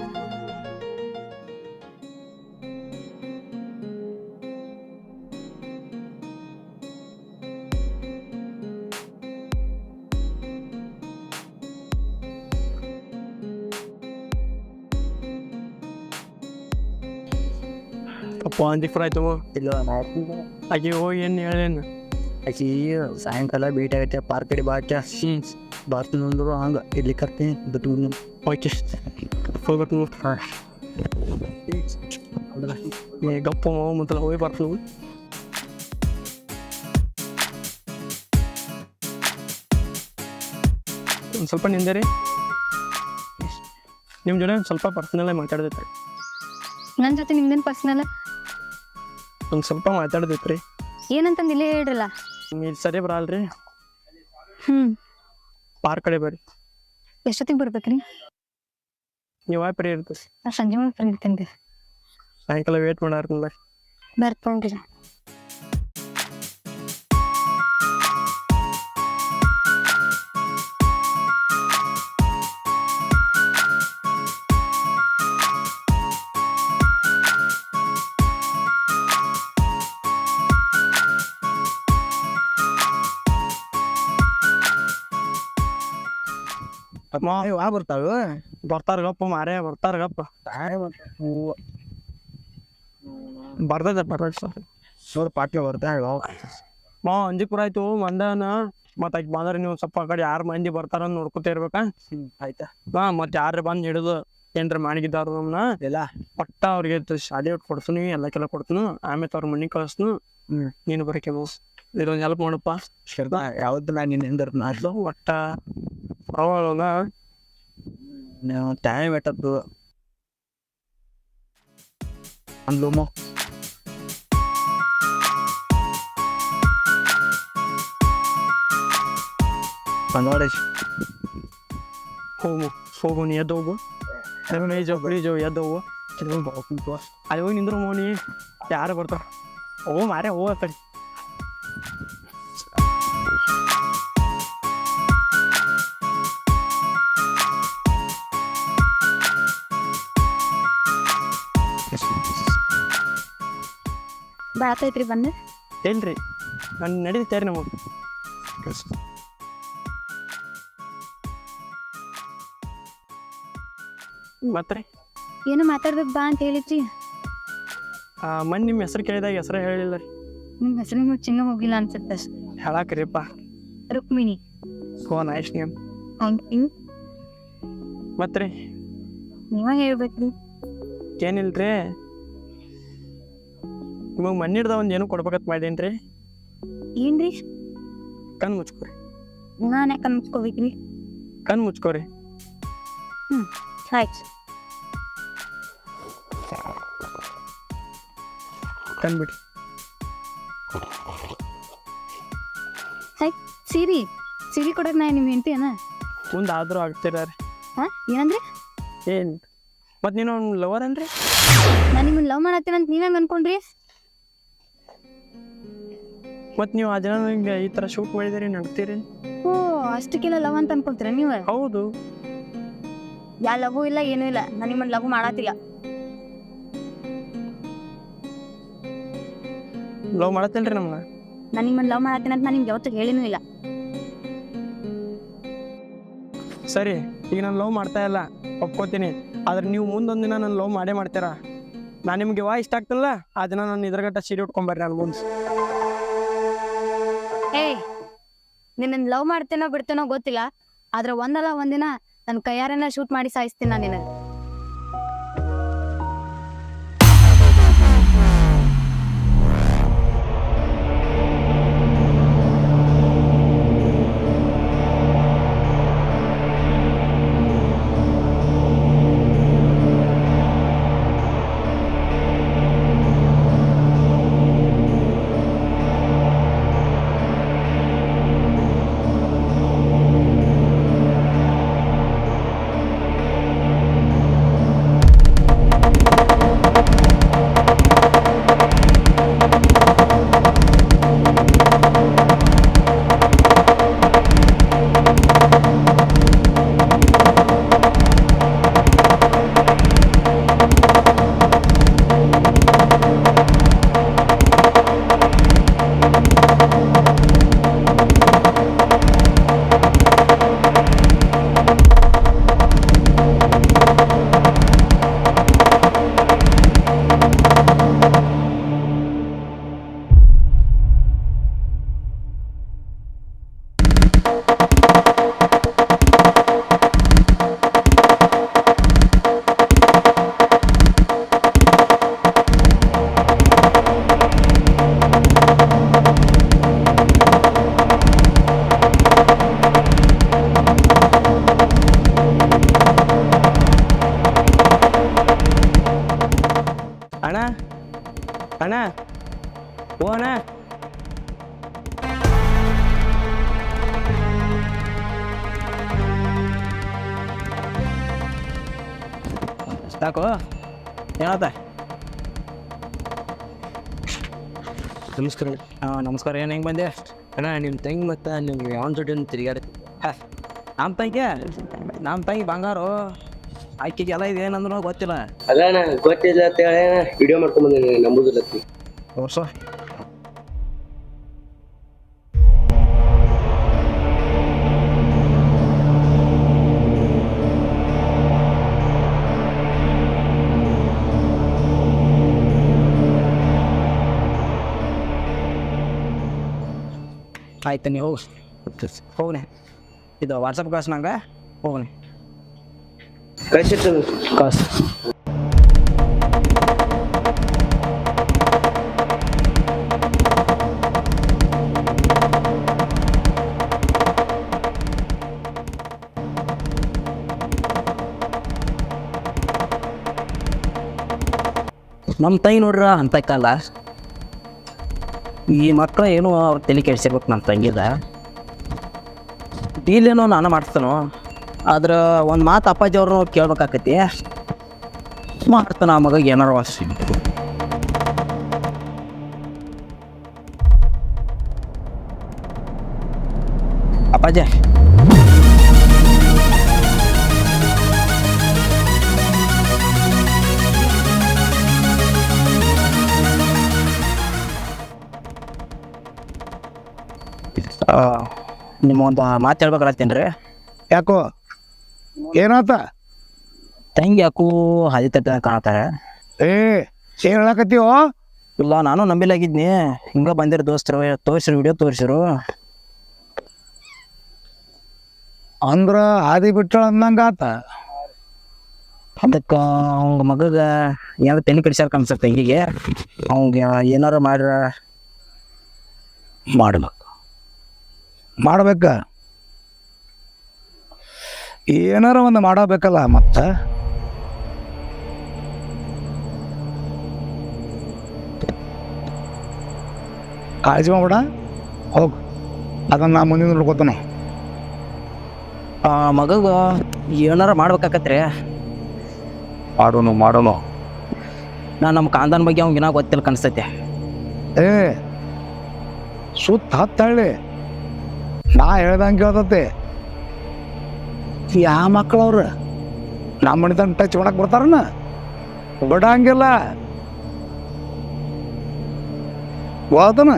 ಅಪ್ಪ ಅಂಜಿಗೆ ಫ್ರೈ ಆಯ್ತು ಇಲ್ಲ ಆಕೆ ಹೋಗಿ ಏನು ಹೇಳೇನು ಆಕಿ ಸಾಯಂಕಾಲ ಭೇಟಿ ಆಗೈತೆ ಪಾರ್ಕ್ ಕಡೆ ಬಾಚ ಬರ್ತೀನಂದ್ರು ಹಂಗೆ ಇಲ್ಲಿ ಕರ್ತೀನಿ ಬಿಟ್ಟು ಓಕೆ ಹೋಗ್ಬೇಕು ಗಪ್ಪ ಮತ್ತೆ ಹೋಗಿ ಬರ್ತೀನಿ ಒಂದು ಸ್ವಲ್ಪ ನಿಂದೆ ರೀ ನಿಮ್ಮ ಜೊತೆ ಒಂದು ಸ್ವಲ್ಪ ಪರ್ಸನಲ್ಲೇ ಮಾತಾಡ್ದೈತೆ ನನ್ನ ಜೊತೆ ನಿಮ್ದೇನು ಪರ್ಸನಲ್ ಒಂದು ಸ್ವಲ್ಪ ಮಾತಾಡ್ದೈತೆ ರೀ ಏನಂತಂದು ಇಲ್ಲೇ ಹೇಳ್ರಲ್ಲ ಇಲ್ಲಿ ಸರಿ ಬರಲ್ರಿ ಪಾರ್ಕ್ ಕಡೆ ಬರ್ರಿ ಎಷ್ಟೊತ್ತಿಗೆ ಬರ್ಬೇಕ್ರಿ ನೀವು ಯಾವ ಪರಿ ಇರ್ತದೆ ನಾ ಸಂಜೆ ಮೇಲೆ ಫ್ರೀ ಇರ್ತೇನೆ ಸಾಯಂಕಾಲ ವೇಟ್ ಮಾಡಾರ್ತಿಲ್ಲ ಬರ್ಕೊಂಡ್ರಿ ವಾ ಬರ್ತಾವೆ ಬರ್ತಾರ ಗಪ್ಪ ಮಾರೇ ಬರ್ತಾರ ಗಪ್ಪ ಬರ್ತೈತೆ ಸರ್ ನೋಡಿ ಪಾಟ್ಗೆ ಬರ್ತಾ ಮಾ ಅಂಜಿಪುರ ಆಯ್ತು ಮಂಡನ ಮತ್ತು ಆಕೆ ಬಂದ್ರೆ ನೀವು ಸ್ವಲ್ಪ ಆ ಕಡೆ ಯಾರು ಮಂದಿ ಬರ್ತಾರ ನೋಡ್ಕೊತ ಇರ್ಬೇಕಾ. ಆಯ್ತಾ ಮತ್ತು ಯಾರು ಬಂದು ಹಿಡಿದು ಏನ್ರ ಮಾಡಿಗಿದ್ದಾರ ನಮ್ಮನ್ನ ಎಲ್ಲ ಒಟ್ಟ ಅವ್ರಿಗೆ ಶಾಲೆ ಒಟ್ಟು ಕೊಡ್ತೀನಿ ಎಲ್ಲಕ್ಕೆಲ್ಲ ಕೊಡ್ತೀನಿ. ಆಮೇಲೆ ಅವ್ರ ಮನೆಗೆ ಕಳಿಸ್ತೀನಿ. ನೀನು ಬರೋಕೆ ಇದೊಂದು ಹೆಲ್ಪ್ ಮಾಡಪ್ಪ. ಯಾವ್ದು ನಾನು ನಿನ್ನಿಂದ ನಾಡ್ಲು ಒಟ್ಟ ಅವಾಗ ಟೈಮ್ ಎಟ್ಟದ್ದು ಅಂದ್ಲೂಮೋ ನೋಡಿ ಹೋಗು ನೀ ಎದ್ದು ಹೋಗು. ಪ್ಲೀಜು ಎದ್ದು ಹೋಗು. ಅಲ್ಲಿ ಹೋಗಿ ನಿಂದ್ರು ಮೋನಿ ಯಾರು ಬರ್ತಾರ. ಮಾರೇ ಹೋಗ ಕಡೆ. ಬಾಳತೈತ್ರಿ ಬಂದು ಇಲ್ರಿ ನಾನು ನಡೀತೇರಿ ನಮಗೆ. ಮತ್ತೆ ಏನು ಮಾತಾಡ್ಬೇಕು ಬಾ ಅಂತ ಹೇಳಿದ್ರಿ. ಮನ್ ನಿಮ್ಮ ಹೆಸರು ಕೇಳಿದಾಗ ಹೆಸರು ಹೇಳಿಲ್ಲ ರೀ. ನಿಮ್ಮ ಹೆಸರು ನಿಮ್ಗೆ ಚಿನ್ನ ಹೋಗಿಲ್ಲ ಅನ್ಸುತ್ತೆ. ಹೇಳಾಕ್ರಿಪ್ಪ. Rukmini. So nice name. Thank you. ಮತ್ತೆ ರೀ ನೀವ ಹೇಳ್ಬೇಕ್ರಿ. ಏನಿಲ್ರಿ ನಿಮಗೆ ಮಣ್ಣಿಡ್ದ ಒಂದು ಏನೋ ಕೊಡ್ಬೇಕಂತ ಮಾಡೀನಿ ರೀ. ಏನ್ರಿ? ಕಣ್ಣು ಮುಚ್ಕೋರಿ. ನಾನು ಯಾಕೆ ಅನ್ಸ್ಕೋಬೇಕ್ರಿ? ಕಣ್ಣು ಮುಚ್ಕೋರಿ. ಆಯ್ತು. ಕಣ್ಣು ಬಿಡಿ. ಆಯ್ತು. ಸೀರೆ ಕೊಡಕ್ಕೆ ನಾ ನಿಮ್ಮ ಹೆಂಡತಿ ಅಣ್ಣ. ಮುಂದೆ ಆದರೂ ಆಗ್ತೀರ ರೀ. ಹಾಂ ಏನಂದ್ರಿ? ಏನು ಮತ್ತು ನೀನು ಅವ್ನು ಲವರ್ ಅನ್ರಿ? ನಾನು ನಿಮ್ಮನ್ನು ಲವ್ ಮಾಡತ್ತೀನಂತ ನೀವೇ ಅನ್ಕೊಂಡ್ರಿ? ಮತ್ತು ನೀವು ಆ ಜನ ನಿಮ್ಗೆ ಈ ಥರ ಶೂಟ್ ಮಾಡಿದಿರಿ ನಡ್ತೀರಿ? ಓ ಅಷ್ಟಕ್ಕೆಲ್ಲ ಲವ್ ಅಂತ ಅನ್ಕೊಳ್ತೀರ ನೀವು? ಹೌದು. ಯಾ ಲಘು ಇಲ್ಲ ಏನೂ ಇಲ್ಲ. ನಾನು ನಿಮ್ಮನ್ನು ಲಘು ಮಾಡತ್ತಿಲ್ಲ. ಲವ್ ಮಾಡತ್ತಿಲ್ರಿ ನಮ್ಗೆ? ನಾನು ನಿಮ್ಮನ್ನು ಲವ್ ಮಾಡತ್ತೀನಿ ಅಂತ ನಾನು ನಿಮ್ಗೆ ಯಾವತ್ತೂ ಹೇಳಿನೂ ಇಲ್ಲ. ಸರಿ ಈಗ ನಾನು ಲವ್ ಮಾಡ್ತಾ ಇಲ್ಲ ಒಪ್ಕೋತೀನಿ. ಆದ್ರೆ ನೀವು ಮುಂದೊಂದು ದಿನ ನಾನು ಲವ್ ಮಾಡೇ ಮಾಡ್ತೀರಾ. ನಾನು ನಿಮಗೆ ಇಷ್ಟ ಆಗ್ತಿಲ್ಲ ಆ ದಿನ ನಾನು ಇದ್ರಗಟ್ಟ ಸೀರೆ ಉಟ್ಕೊಂಬರ್ರಿ ನಾನು ಮುಂದೆ. ಏಯ್ ನಿನ್ನನ್ನು ಲವ್ ಮಾಡ್ತೇನೋ ಬಿಡ್ತೇನೋ ಗೊತ್ತಿಲ್ಲ. ಆದ್ರೆ ಒಂದಲ್ಲ ಒಂದಿನ ನನ್ನ ಕೈಯಾರನ್ನ ಶೂಟ್ ಮಾಡಿ ಸಾಯಿಸ್ತೀನಿ ನಾನು ನಿನಗೆ. ಅಣ್ಣ ಓ ಅಣ್ಣ ಸಾಕು ಏನತ್ತ? ನಮಸ್ಕಾರ. ನಮಸ್ಕಾರ. ಏನು ಹೆಂಗೆ ಬಂದೆ ಅಣ್ಣ? ನಿಮ್ಮ ತಂಗಿ ಮತ್ತು ನಿಮ್ಗೆ ಯಾವ ಜೊತೆ ತಿರುಗಾಡಿ? ನಮ್ಮ ತಂಗಿ ಬಂಗಾರು ಆಕೆಗೆಲ್ಲ ಇದು ಏನಂದ್ರೂ ಗೊತ್ತಿಲ್ಲ. ಅಲ್ಲ ಅಣ್ಣ ಗೊತ್ತಿಲ್ಲ ಅಂತ ಹೇಳಿ ವಿಡಿಯೋ ಮಾಡ್ಕೊಂಬಂದಿನಿ, ನಂಬುದಿಲ್ಲ. ವರ್ಷ ಆಯ್ತು, ನೀವು ಹೋಗಿ ಹೋಗ್ನಿ ಇದು ವಾಟ್ಸಪ್ ಕಳ್ಸಿ ನಂಗೆ ಹೋಗ್ನಿ ಕಳ್ಸಿಟ್ಟು ಕಳ್ಸಿ ನಮ್ಮ ತಂಗಿ ನೋಡ್ರ ಅಂತ ಕಾಲ ಈ ಮಕ್ಕಳು ಏನೋ ಅವ್ರು ತಲೆ ಕೆಡ್ಸಿರ್ಬೇಕು ನಮ್ಮ ತಂಗಿದ ಡೀಲ್ ಏನೋ ನಾನು ಮಾಡ್ತಾನೋ ಆದ್ರೆ ಒಂದು ಮಾತು ಅಪ್ಪಾಜಿ ಅವ್ರನ್ನ ಕೇಳ್ಬೇಕಾಕತಿ ಮಾಡ್ತಾನ ಆ ಮಗ ಏನಾರ ವಾಸಿ ಅಪ್ಪಾಜಿ ನಿಮ್ಮೊಂದು ಮಾತು ಹೇಳ್ಬೇಕಾಗತ್ತೀನಿ ರೀ ಯಾಕೋ ಏನಾತ ತಂಗಿ ಯಾಕೂ ಹಾದಿ ತಟ್ಟ ಕಾಣ್ತಾರೆ ಏನ್ ಹೇಳಕತ್ತೀವೋ ಇಲ್ಲ ನಾನು ನಂಬಿಲಾಗಿದ್ನಿ ಹಿಂಗೆ ಬಂದಿರೋ ದೋಸ್ತರು ತೋರಿಸಿರು ವಿಡಿಯೋ ತೋರಿಸಿರು ಅಂದ್ರ ಹಾದಿ ಬಿಟ್ಟಳ ಅಂದಂಗಾತ ಅದಕ್ಕೆ ಅವಂಗ ಮಗಗ ಏನಾರ ತಲೆ ಕಡಿಸ್ಯಾರ ಕನ್ಸತ್ತೆ ತಂಗಿಗೆ ಅವಂಗ ಏನಾರ ಮಾಡ್ಬೇಕ ಏನಾರ ಒಂದು ಮಾಡಬೇಕಲ್ಲ ಮತ್ತ ಕಾಳಜಿ ಮಾಡ್ಬೇಡ ಹೋಗ್ ಅದನ್ನ ನಾ ಮುಂದಿನ ನೋಡ್ಕೋತಾನೆ ಆ ಮಗಗ ಏನಾರ ಮಾಡ್ಬೇಕಾಕತ್ರಿ ಮಾಡೋನು ನಾನು ನಮ್ಮ ಕಾಂದನ್ ಬಗ್ಗೆ ಅವ್ನಿಗೆ ಏನೋ ಗೊತ್ತಿಲ್ಲ ಕನ್ಸತ್ತೆ ಏ ಸುತ್ತ ಹತ್ತಳ್ಳಿ ನಾ ಹೇಳ್ದಂಗೆ ಕೇಳ್ತತೆ ಯಾವ ಮಕ್ಕಳವ್ರು ನಮ್ಮ ಮನಿತನ ಟಚ್ ಮಾಡಕ್ ಬರ್ತಾರನ ಬಿಡಂಗಿಲ್ಲ ಹೋದನ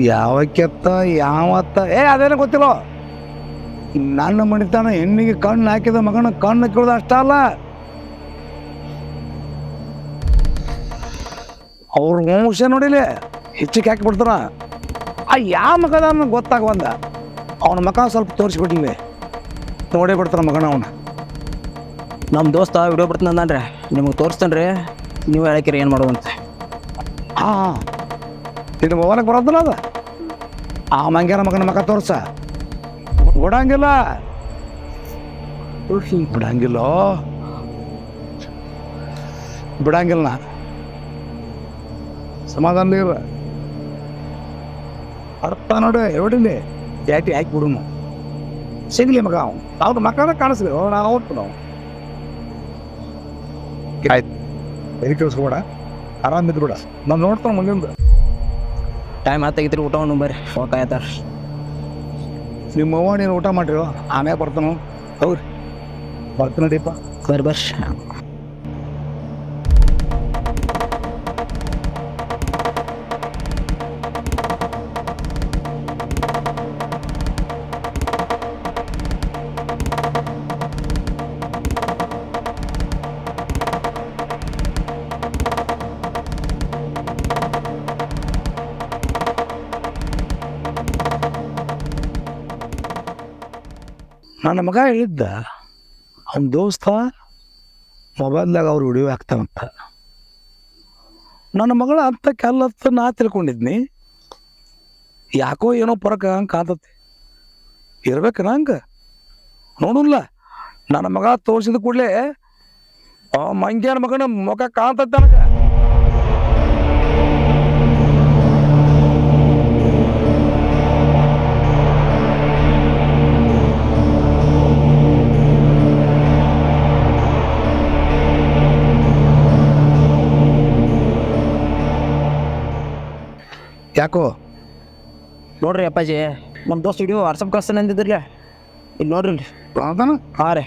ಯಾವ ಕೆತ್ತ ಯಾವತ್ತ ಅದೇನ ಗೊತ್ತಿಲ್ಲ ನನ್ನ ಮನಿತನ ಹೆಣ್ಣಿಗೆ ಕಣ್ಣು ಹಾಕಿದ ಮಗನ ಕಣ್ಣು ಕೇಳೋದು ಅಷ್ಟ ಅಲ್ಲ ಅವ್ರ ವಂಶ ನೋಡಿಲಿ ಹೆಚ್ಚಿಗೆ ಹಾಕಿ ಬಿಡ್ತಾರ ಯಾವ ಮಗದ ಗೊತ್ತಾಗವಂದ ಅವನ ಮಗ ಸ್ವಲ್ಪ ತೋರಿಸ್ಬಿಡ್ಲಿ ನೋಡೇ ಬಿಡ್ತಾರ ಮಗನ ಅವನ ನಮ್ಮ ದೋಸ್ತ ವಿಡಿಯೋ ಬರ್ತಾನೆ ಅಂದಾನ್ರಿ ನಿಮಗೆ ತೋರಿಸ್ತಾನೆ ರೀ ನೀವು ಹೇಳಕ್ಕಿರಿ ಏನು ಮಾಡೋದಂತೆ ಹಾಂ ಇದು ಮೊಬೈಲಿಗೆ ಬರೋದಿಲ್ಲ ಅದ ಆ ಮಂಗ್ಯಾನ ಮಗನ ಮಗ ತೋರ್ಸ ಬಿಡಂಗಿಲ್ಲ ಬಿಡಂಗಿಲ್ಲ ಸಮಾಧಾನ ಇರ ಅರ್ಥ ನೋಡಿ ಹೊಡಿಲಿ ಜಾಟಿ ಹಾಕಿ ಬಿಡುನು ಸಿಗ್ಲಿ ಮಗ ಅವ್ನು ಅವ್ರ ಮಕ್ಕಳ ಕಾಣಿಸ್ಲಿ ನಾವು ಹೊಟ್ಟು ನಾವು ಆಯ್ತು ಎಲ್ಲಿ ಕೇಳಿಸ್ಕೊಬೇಡ ಆರಾಮ್ ಇದ್ದು ಬಿಡ ನಾನು ನೋಡ್ತಾನೆ ಮುಂದಿಂದ ಟೈಮ್ ಆತಾಗಿದ್ರಿ ಊಟ ಉಣ್ಣು ಬರ್ರಿ ಹೋಗಾಯ್ತಾರ ನಿಮ್ಮ ಅವ್ವ ನೀನು ಊಟ ಮಾಡಿರೋ ಆಮ್ಯಾಗ ಬರ್ತಾನು ಹೌದು ಬರ್ತಾನಡಿಪ್ಪ ಬರ್ರಿ ನನ್ನ ಮಗ ಹೇಳಿದ್ದ ಅವನ ದೋಸ್ತ ಮೊಬೈಲ್ದಾಗ ಅವ್ರು ವಿಡಿಯೋ ಹಾಕ್ತಾವಂತ ನನ್ನ ಮಗಳ ಅಂತ ಕೆಲ್ಲತ್ತ ನಾ ತಿಳ್ಕೊಂಡಿದ್ನಿ ಯಾಕೋ ಏನೋ ಪರಕ ಹಂಗೆ ಕಾಂತತಿ ಇರ್ಬೇಕನ ಹಂಗೆ ನೋಡಿಲ್ಲ ನನ್ನ ಮಗ ತೋರಿಸಿದ ಕೂಡಲೇ ಮಂಗ್ಯಾನ ಮಗನ ಮುಖ ಕಾಂತತ್ತೆ ನನಗೆ ಯಾಕೋ ನೋಡ್ರಿ ಅಪ್ಪಾಜಿ ನಮ್ಮ ದೋಸ್ತ ವಿಡಿಯೋ ವಾಟ್ಸಪ್ ಕಳ್ಸ್ತಾನೆ ಅಂದಿದ್ರಿ ಇಲ್ಲಿ ನೋಡ್ರಿ ಇಲ್ಲಿ ಹೌದಾನ ಹಾಂ ರೀ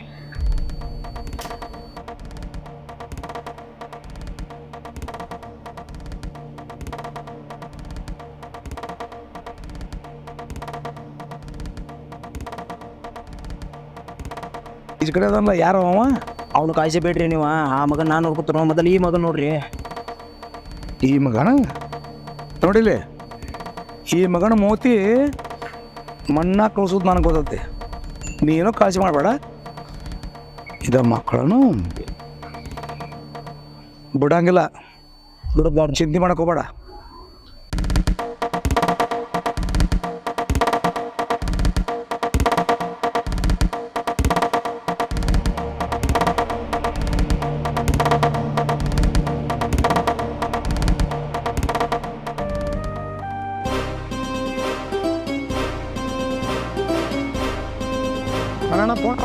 ಈಚ ಕಡೆ ಅದಲ್ಲ ಯಾರೋ ಅವ ಅವನು ಕಾಯಿಸಬೇಡ್ರಿ ನೀವು ಆ ಮಗನ ನಾನು ನೋಡ್ಕೊತಾರ ಮೊದಲು ಈ ಮಗನ ನೋಡ್ರಿ ಈ ಮಗನ ನೋಡಿಲಿ ಈ ಮಗನ ಮೋತಿ ಮಣ್ಣ ಕಳ್ಸೋದು ನನಗೆ ಗೊತ್ತೈತಿ. ನೀನು ಕಾಳಜಿ ಮಾಡಬೇಡ. ಇದ ಮಕ್ಕಳನ್ನು ಬಿಡಂಗಿಲ್ಲ. ಚಿಂತೆ ಮಾಡಕ್ಕೆ ಹೋಗ್ಬೇಡ. ಅಣ್ಣ ಫೋನ್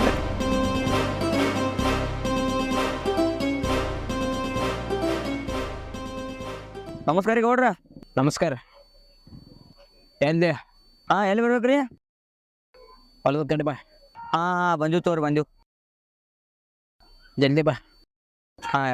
ನಮಸ್ಕಾರ ರೀ ಗೌಡ್ರ. ನಮಸ್ಕಾರ. ಎಲ್ಲಿ? ಹಾಂ ಎಲ್ಲಿ ಬರ್ಬೇಕ್ರಿ? ಹೊಲದ ಕಡೆ ಬಾ. ಹಾಂ ಬಂದಿವ್ ತೋರಿ ಬಂದಿವ್. ಜಲ್ದಿ ಬಾ. ಹಾಂ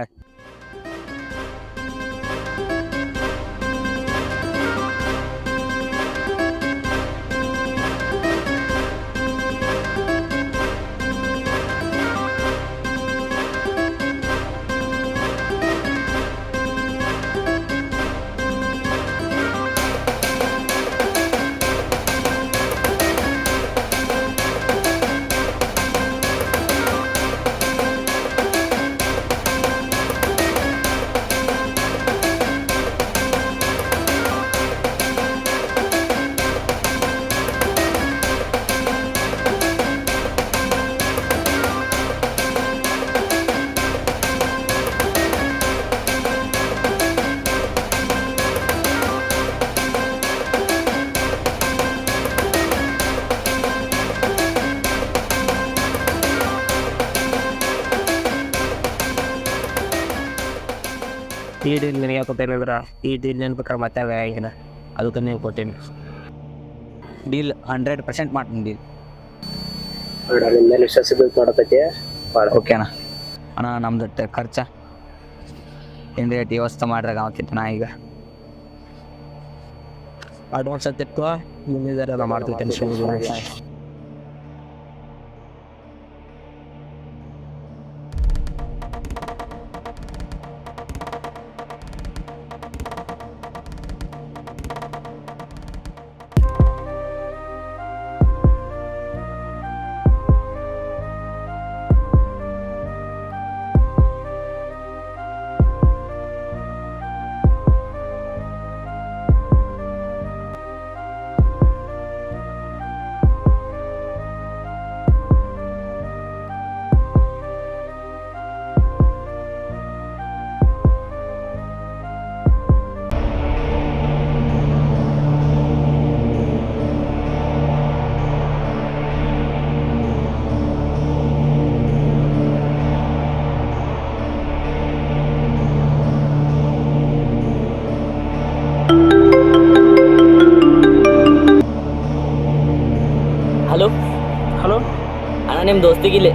ಈ ಡೀಲ್ ನಿನಗೆ ಕೊಟ್ಟೇನಿದ್ರ ಈ ಡೀಲ್ ನೆನ್ಬೇಕಾರೆ ಮತ್ತೆ ಏನ ಅದಕ್ಕೆ ನೀವು ಕೊಟ್ಟೇನಿ. ಡೀಲ್ 100% ಮಾಡ್ತೀನಿ. ಡೀಲ್ ನಿಮ್ಮ ಮೇಲೆ ವಿಶ್ವಾಸ ಬಿಟ್ಟು ಮಾಡತೈತಿ. ಓಕೆನಾ ಅಣ್ಣ? ನಮ್ದು ಖರ್ಚ ಏನು ರೇಟ್ ವ್ಯವಸ್ಥೆ ಮಾಡ್ರಾಗ ಅವತ್ತಿತ್ತು. ನಾ ಈಗ ಅಡ್ವಾನ್ಸ್ ಅಂತಿತ್ತು ನಿಮ್ಮಿದಾರ ಮಾಡ್ತೀವಿ. ಟೆನ್ಷನ್ ಹಲೋ ಹಲೋ ಅಣ್ಣ, ನಿಮ್ಮ ದೋಸ್ತಿಗಿಲ್ಲಿ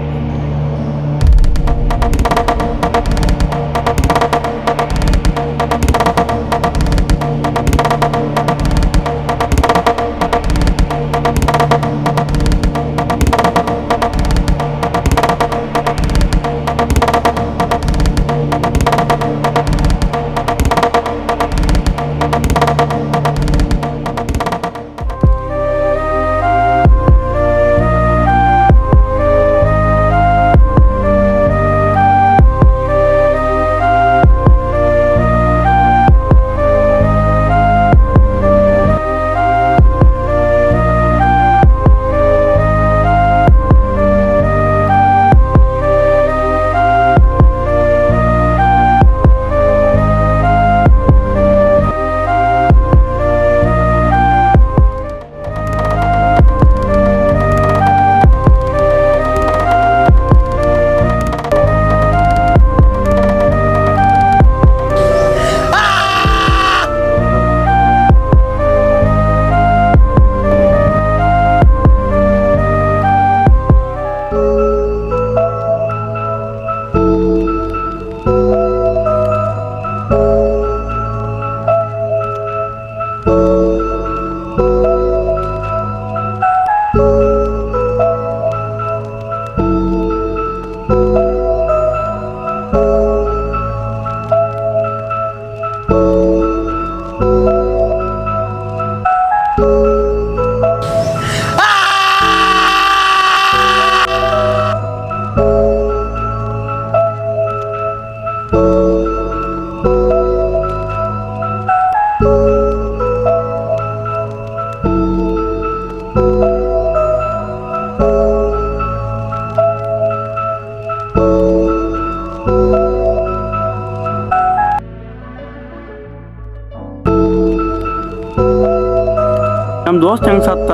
ನಮ್ಮ ದೋಸ್ತ್ ಹೆಂಗೆ ಸತ್ತ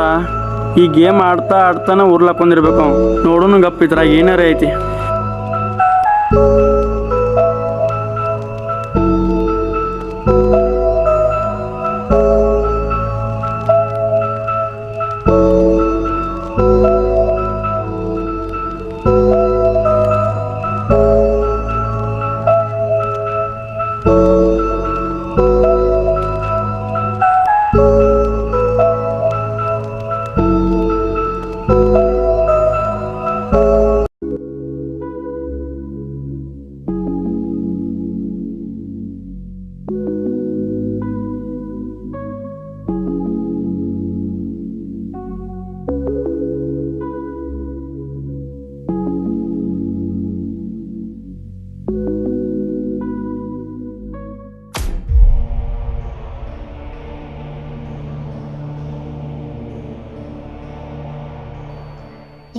ಈ ಗೇಮ್ ಆಡ್ತಾ ಆಡ್ತಾನೆ ಉರ್ಲಾಕೊಂಡಿರ್ಬೇಕು ಅವ್ನು. ನೋಡೋನು ಗಪ್ಪ ಇದ್ರಾಗ ಏನಾರೇ ಐತಿ.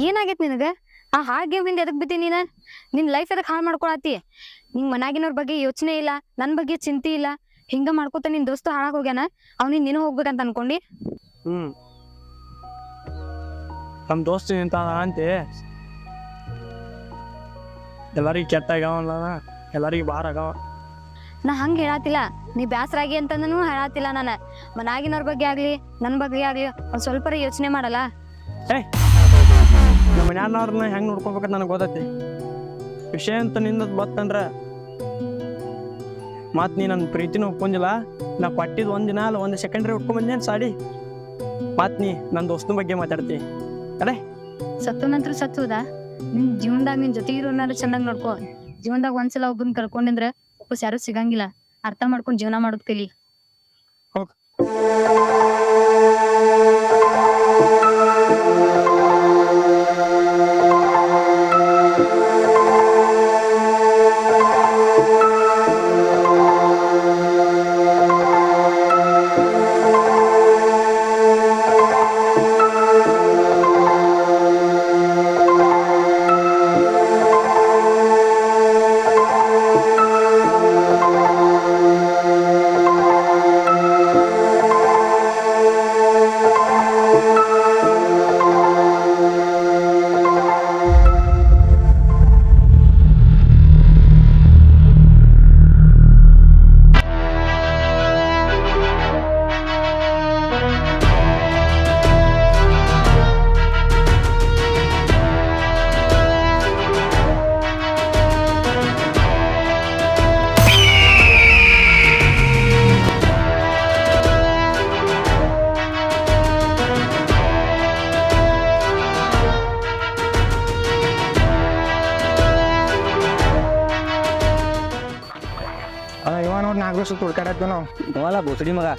ಏನಾಗೈತಿ ನಿನಗೆ? ಆ ಹಾಳು ಗೇಮ್ ಹಿಂದೆ ಎದಕ್ ಬಿದ್ದಿ ನೀನು? ನಿನ್ನ ಲೈಫ್ ಎದಕ್ಕೆ ಹಾಳು ಮಾಡ್ಕೊಳತಿ? ನಿಂಗೆ ಮನ್ಯಾಗಿನವ್ರ ಬಗ್ಗೆ ಯೋಚನೆ ಇಲ್ಲ, ನನ್ನ ಬಗ್ಗೆ ಚಿಂತೆ ಇಲ್ಲ, ಹಿಂಗೆ ಮಾಡ್ಕೊತ ನಿನ್ನ ದೋಸ್ತು ಹಾಳಾಗಿ ಹೋಗ್ಯಾನ. ಅವ್ನಿಗೆ ನೀನು ಹೋಗ್ಬೇಕಂತ ಅನ್ಕೊಂಡು ನಮ್ಮ ದೋಸ್ತ ನಿಂತ ಅಂತೆ ಎಲ್ಲರಿಗೆ ಕೆಟ್ಟಾಗವಲ್ಲ, ಎಲ್ಲರಿಗೆ ಬಾರ ಆಗವ. ನಾ ಹಂಗೆ ಹೇಳತ್ತಿಲ್ಲ, ನೀ ಬ್ಯಾಸರಾಗಿ ಅಂತಂದನೂ ಹೇಳತ್ತಿಲ್ಲ. ನಾನು ಮನ್ಯಾಗಿನವ್ರ ಬಗ್ಗೆ ಆಗಲಿ ನನ್ನ ಬಗ್ಗೆ ಆಗಲಿ ಒಂದು ಸ್ವಲ್ಪ ಯೋಚನೆ ಮಾಡಲ್ಲ. ನಮ್ಮ ಮನ್ಯಾನವ್ರನ್ನ ಹೆಂಗೆ ನೋಡ್ಕೊಬೇಕಂತ ನನಗೆ ಗೊತ್ತೈತಿ. ವಿಷಯ ಅಂತ ನಿಂದ ಬತ್ತಂದ್ರೆ ಮತ್ತು ನೀ ನನ್ನ ಪ್ರೀತಿನೂ ಒಪ್ಕೊಂಡಿಲ್ಲ. ನಾ ಕೊಟ್ಟಿದ್ದು ಒಂದಿನ ಅಲ್ಲ ಒಂದು ಸೆಕೆಂಡ್ರಿ ಉಟ್ಕೊಂಡ್ಬಂದೇನು ಸಾಡಿ. ಮತ್ತು ನೀ ನನ್ನ ದೋಸ್ತನ ಬಗ್ಗೆ ಮಾತಾಡ್ತಿ ಅದೇ ಸತ್ತು ನಂತರ ಸತ್ತುದ. ನಿನ್ನ ಜೀವನದಾಗ ನಿನ್ನ ಜೊತೆ ಇರೋನಾರು ಚೆನ್ನಾಗಿ ನೋಡ್ಕೊ. ಜೀವನದಾಗ ಒಂದ್ಸಲ ಒಬ್ಬನ ಕರ್ಕೊಂಡಿದ್ರೆ ವಾಪಸ್ ಯಾರು ಸಿಗಂಗಿಲ್ಲ. ಅರ್ಥ ಮಾಡ್ಕೊಂಡು ಜೀವನ ಮಾಡೋದ್ ಕಲಿ. ಹೋಗ್. ಇವ ನೋಡಿ 4 ವರ್ಷ ತುಡ್ಕಾಡತ್ತೇವ್ ನಾವು. ಅವಲ್ಲ ಬೋಸಡಿ ಮಗ.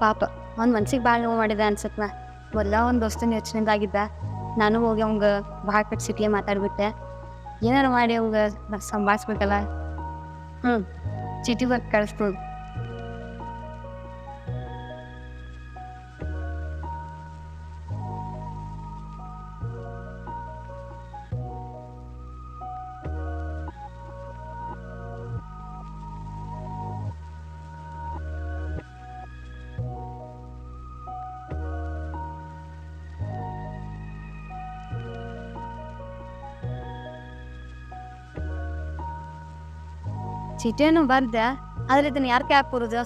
ಪಾಪ ಅವ್ನ ಮನ್ಸಿಗೆ ಭಾಳ ನೋವು ಮಾಡಿದ ಅನ್ಸತ್ನ. ಮೊದಲ ಒಂದು ದೋಸ್ತನ ಯೋಚನೆದಾಗಿದ್ದ. ನಾನು ಹೋಗಿ ಅವಂಗ ಭಾಳ ಕಟ್ ಸಿಟಿಗೆ ಮಾತಾಡ್ಬಿಟ್ಟೆ. ಏನಾರು ಮಾಡಿ ಅವಂಗ ಸಂಭಾಳಿಸ್ಬೇಕಲ್ಲ. ಚೀಟಿ ಬರ್ದು ಕಳಿಸ್ತು. ಚೀಟಿಯನ್ನು ಬರ್ದೆ, ಆದ್ರೆ ಇದನ್ನ ಯಾರ ಕೈ ಹಾಕೂರುದು?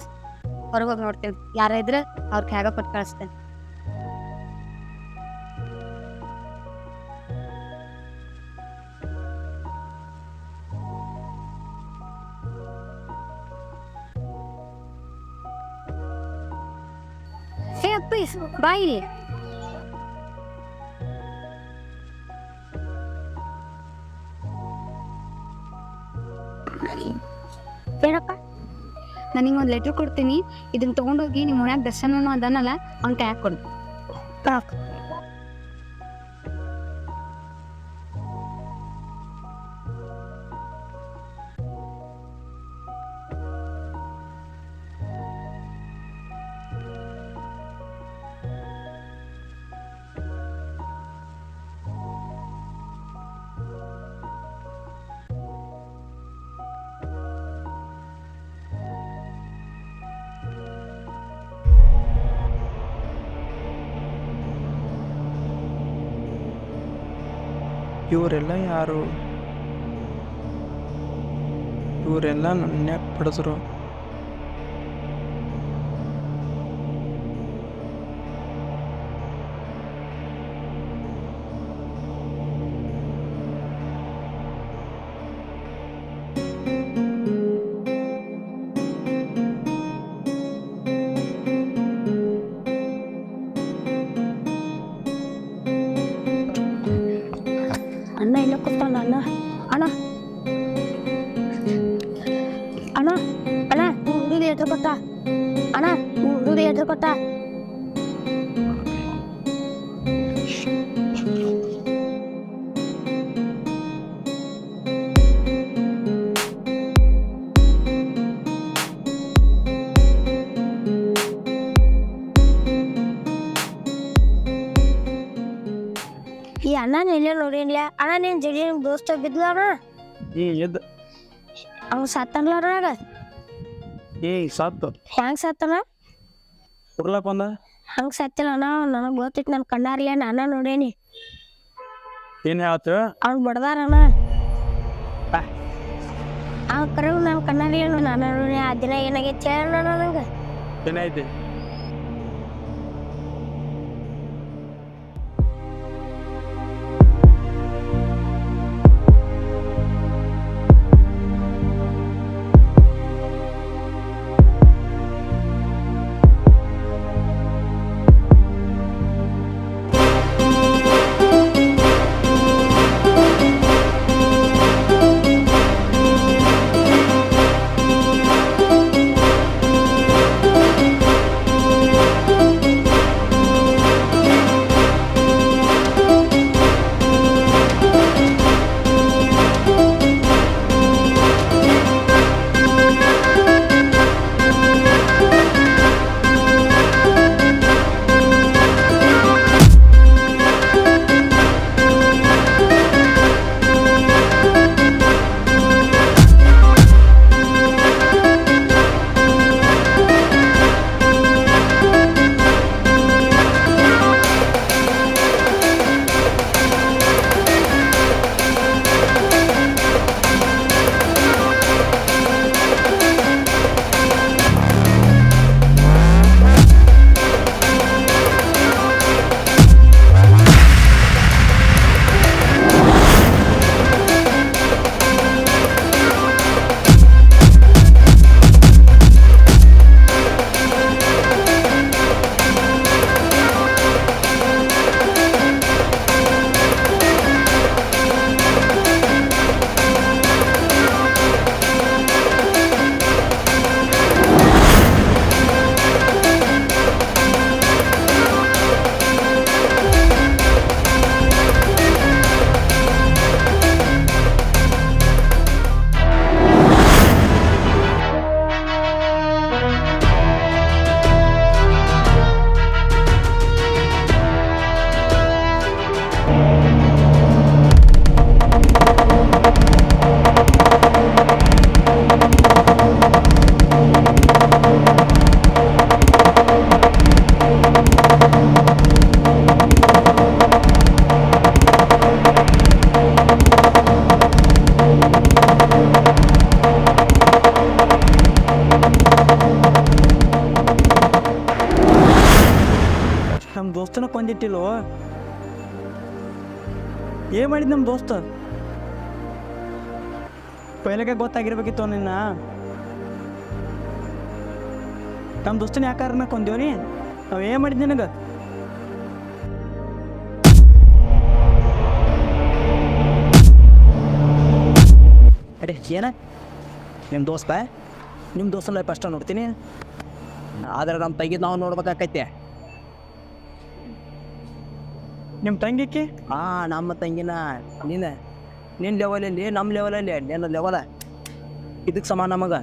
ಹೊರಗೆ ಹೋಗಿ ನೋಡ್ತೇವೆ, ಯಾರ ಇದ್ರೆ ಅವ್ರ ಕೈಯಾಗ ಕೊಟ್ಟು ಕಳಿಸ್ತೇನೆ. ಏ ಅಪ್ಪಿ ಬಾಯಿ. ಏನಪ್ಪ? ನಾನು ನಿಂಗೆ ಒಂದು ಲೆಟ್ರ್ ಕೊಡ್ತೀನಿ. ಇದನ್ನ ತೊಗೊಂಡೋಗಿ ನಿಮ್ಮ ಮನ್ಯಾಗ ದರ್ಶನ ಅದನ್ನಲ್ಲ ಅವ್ನ ಕೈ ಹಾಕೊಡು. ಇವರೆಲ್ಲ ಯಾರು? ಇವರೆಲ್ಲ ನನ್ನ ಪಡಿಸ್ರು. ಅಣ್ಣ ಇಲ್ಲ ಕೂತಾನ. ಅಣ್ಣ ಅಣ್ಣ ಅಣ್ಣ ಅಣ್ಣ ಹುಡುಗಿ ಎದ್ರ ಕೊಟ್ಟ. ಅಣ್ಣ ಹುಡುಗಿ ಎದ್ರ ಕೊಟ್ಟ. ಈ ಅಣ್ಣ ಎಲ್ಲೇ ನೋಡಿಲ್ಲ. ಅಣ್ಣ ನೀನ್ ಜಡಿ ದೋಸ್ತ ಬಿದ್ದ ಅಣ್ಣ. ಎದ್ದು ಅವ್ನು ಸತ್ತನ್ಲಾರ. ಸತ್ತು ಹೆಂಗ್ ಸತ್ತನ? ಉರ್ಲಕ್ ಬಂದ. ಹಂಗೆ ಸತ್ತಿಲ್ಲ ಅಣ್ಣ. ನನಗೆ ಗೊತ್ತಿತ್ತು, ನನ್ನ ಕಣ್ಣಾರ್ಲೆ ನಾನು ನೋಡೇನಿ. ಏನು ಹೇಳ್ತು? ಅವ್ನು ಬಡ್ದಾರಣ್ಣ. ಅವ್ನು ಕರೆವು ನನ್ನ ಕಣ್ಣಾರ್ಲೆ ನಾನು ನೋಡಿ. ಆ ದಿನ ಏನಾಗೈತಿ ಹೇಳಣ್ಣ ನನಗೆ? ಏನಾಯ್ತು? ಬಿಟ್ಟಿಲ್ವೋ? ಏನು ಮಾಡಿದ್ ನಮ್ಮ ದೋಸ್ತ? ಪೈಲಕ್ಕೆ ಗೊತ್ತಾಗಿರ್ಬೇಕಿತ್ತು ನಿನ್ನ. ನಮ್ಮ ದೋಸ್ತನ ಯಾಕಾರ ಕೊಂದೇವನಿ? ನಾವು ಏನು ಮಾಡಿದ್ ನಿನಗೆ? ಅಡೆ ಏನ ನಿಮ್ಮ ದೋಸ್ತ? ನಿಮ್ಮ ದೋಸ್ತನ ಲೈಫ್ ಅಷ್ಟ ನೋಡ್ತೀನಿ, ಆದ್ರೆ ನಮ್ಮ ತಂಗಿದ್ ನಾವು ನೋಡ್ಬೇಕಾಕೈತೆ. ನಿಮ್ಮ ತಂಗಿಕ್ಕೆ? ನಮ್ಮ ತಂಗಿನ ನಿನ್ನ ಲೆವೆಲಲ್ಲಿ ನಮ್ಮ ಲೆವೆಲಲ್ಲಿ ನಿನ್ನ ಲೆವೆಲ ಇದಕ್ಕೆ ಸಮಾನ ನಮಗೆ.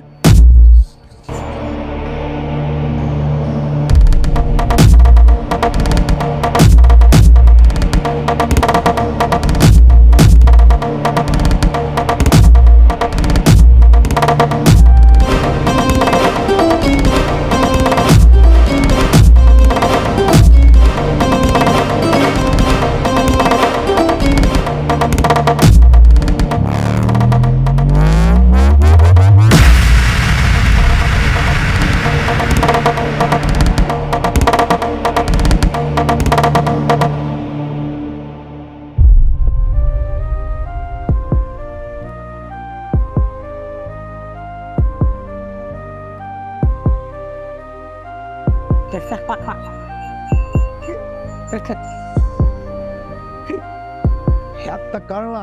ಹೆತ್ತ ಕಳ್ಳ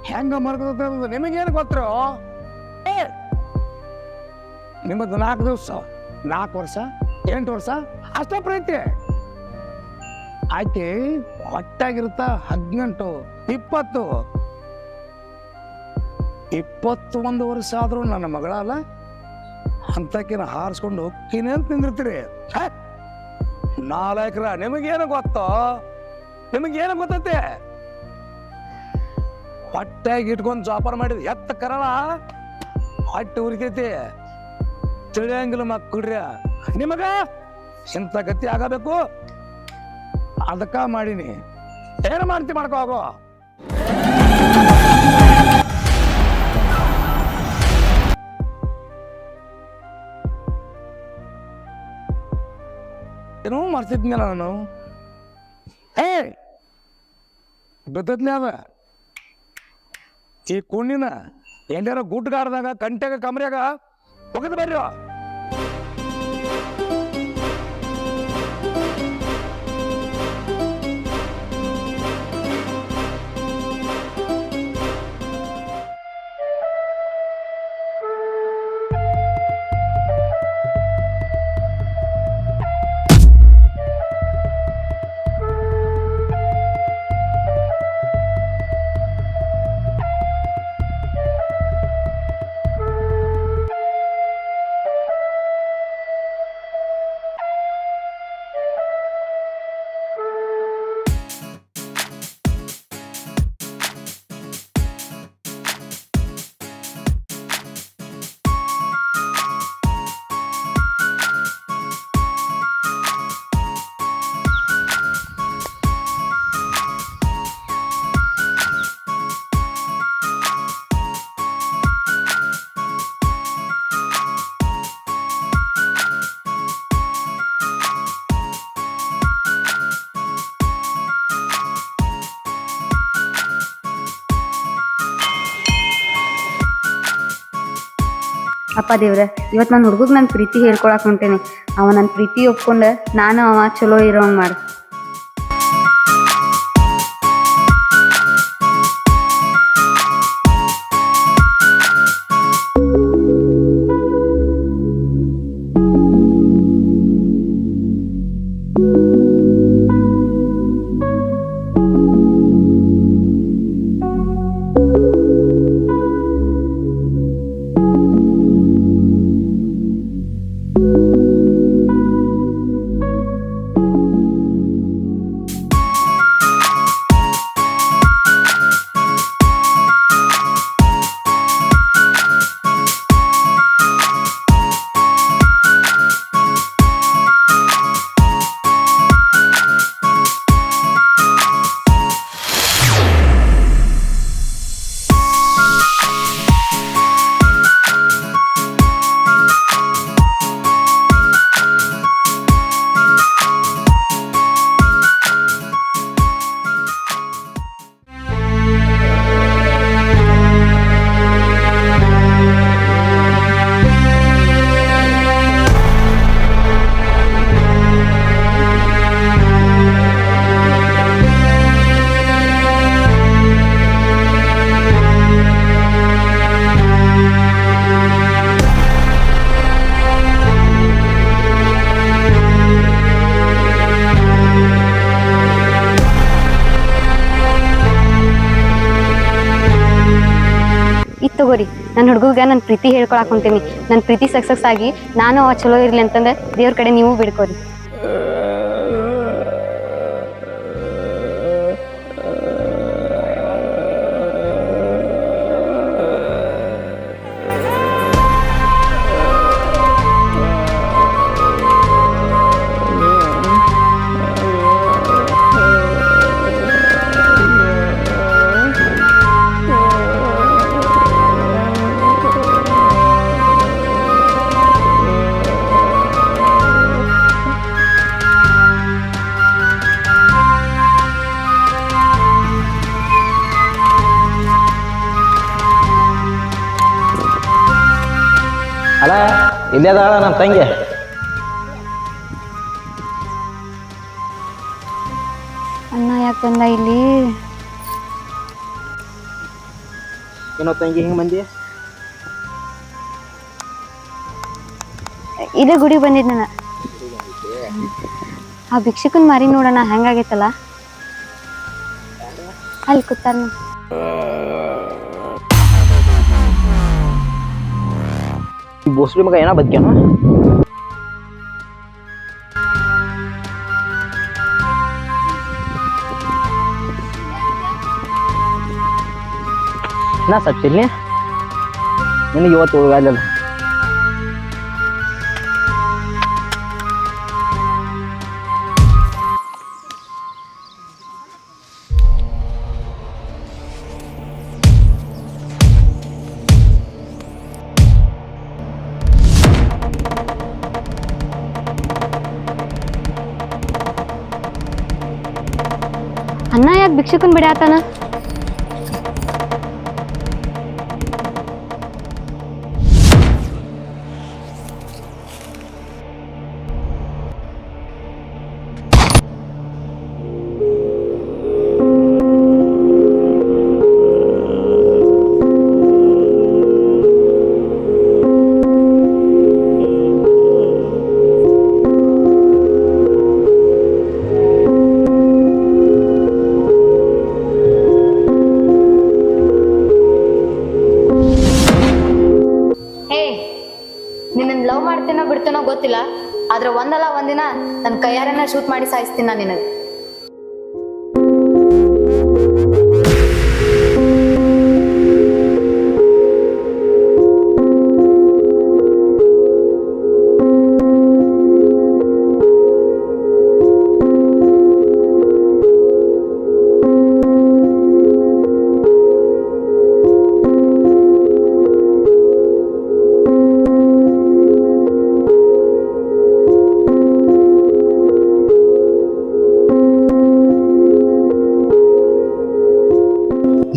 ಹೆಂಗ ಮರ್ಕೋದು ನಿಮಗೇನು ಗೊತ್ತರು? ನಿಮ್ಮದು 4 ದಿವಸ, 4 ವರ್ಷ, 8 ವರ್ಷ ಅಷ್ಟೇ ಪ್ರೀತಿ ಆಯ್ತಿ. ಹೊಟ್ಟಾಗಿರುತ್ತ 18, 20, 21 ವರ್ಷ ಆದರೂ ನನ್ನ ಮಗಳಲ್ಲ ಅಂತಕಿನ ಹಾರಿಸ್ಕೊಂಡು ಹೋಗ್ತೀನಿ ಅಂತ ನಿಂದಿರ್ತೀರಿ. ನಾಲ್ಕರ ನಿಮಗೇನು ಗೊತ್ತೋ? ನಿಮಗೇನು ಗೊತ್ತೈತೆ? ಹೊಟ್ಟಾಗಿ ಇಟ್ಕೊಂಡು ಜಾಪಾರ ಮಾಡಿದ ಎತ್ತ ಕರಳ ಹೊಟ್ಟೆ ಉರಿತೈತಿ, ತಿಳಿಯಂಗಿಲ್ಲ ಮಕ್ಕಳ್ರಿ. ನಿಮಗ ಇಂಥ ಗತಿ ಆಗಬೇಕು, ಅದಕ್ಕ ಮಾಡೀನಿ. ಏನು ಮಾಡ್ತಿ ಮಾಡ್ಕೋ ಹೋಗೋ. ಏನೋ ಮಾಡ್ತಿದ್ನಲ್ಲ ನಾನು. ಗೊತ್ತೈತ್ಲಿ ಅದ ಈ ಕುಣ್ಣಿನ ಎಲ್ಲಾರ ಗುಡ್ಗಾರದಾಗ ಕಂಟ್ಯಾಗ ಕಮರ್ಯಾಗ ಹೋಗದ್ ಬರ್ರಿ. ಅಪ್ಪ ದೇವ್ರ, ಇವತ್ತು ನನ್ನ ಹುಡುಗಗೆ ನನ್ನ ಪ್ರೀತಿ ಹೇಳ್ಕೊಳಕ್ ಹೊಂಟೇನೆ. ಅವ ನನ್ನ ಪ್ರೀತಿ ಒಪ್ಕೊಂಡು ನಾನು ಅವ ಚಲೋ ಇರೋಂಗ್ ಮಾಡು. ಇದು ತಗೋರಿ ನನ್ನ ಹುಡುಗಗೆ ನನ್ನ ಪ್ರೀತಿ ಹೇಳ್ಕೊಳಕ್ ಹೊಂಟೇನಿ. ನನ್ನ ಪ್ರೀತಿ ಸಕ್ಸಸ್ ಆಗಿ ನಾನು ಅವ ಚಲೋ ಇರ್ಲಿ ಅಂತಂದ್ರೆ ದೇವ್ರ ಕಡೆ ನೀವು ಬಿಡ್ಕೋರಿ. ಅಲ್ಲ ಇಲ್ಲೇ ಅದಾಳ ನಮ್ಮ ತಂಗಿ. ಅಣ್ಣ ಯಾಕೆ ಬಂದ ಇಲ್ಲಿ? ಏನೋ ತಂಗಿ ಹಿಂಗೆ ಮಂದಿ ಇದೇ ಗುಡಿ ಬಂದಿದ್ ನಾನು. ಆ ಭಿಕ್ಷಕನ್ ಮಾರಿ ನೋಡೋಣ ಹೆಂಗಾಗೈತಲ್ಲ. ಅಲ್ಲಿ ಕೂತಾರ ಬೋಸ್ಲಿ ಮಗ ಏನೋ ಬದುಕ್ಯಾನ. ನಾ ಸತ್ತಿಲ್ಲ ನಿನಗೆ ಇವತ್ತು ಹೋಗಲ್ಲ. ಅಣ್ಣ ಯಾಕೆ ಭಿಕ್ಷಕನ್ ಬಿಡಾತಾನ? ನಿನ್ನ ಲವ್ ಮಾಡ್ತೀನೋ ಬಿಡ್ತೀನೋ ಗೊತ್ತಿಲ್ಲ, ಆದ್ರೆ ಒಂದಲ್ಲ ಒಂದಿನ ನನ್ನ ಕೈಯಾರನ್ನ ಶೂಟ್ ಮಾಡಿ ಸಾಯಿಸ್ತೀನಿ ನಾನು ನಿನಗೆ.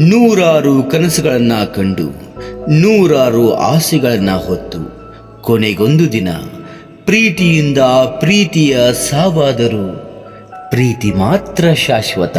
ನೂರಾರು ಕನಸುಗಳನ್ನ ಕಂಡು ನೂರಾರು ಆಸೆಗಳನ್ನ ಹೊತ್ತು ಕೊನೆಗೊಂದು ದಿನ ಪ್ರೀತಿಯಿಂದ ಪ್ರೀತಿಯ ಸಾವಾದರೂ ಪ್ರೀತಿ ಮಾತ್ರ ಶಾಶ್ವತ.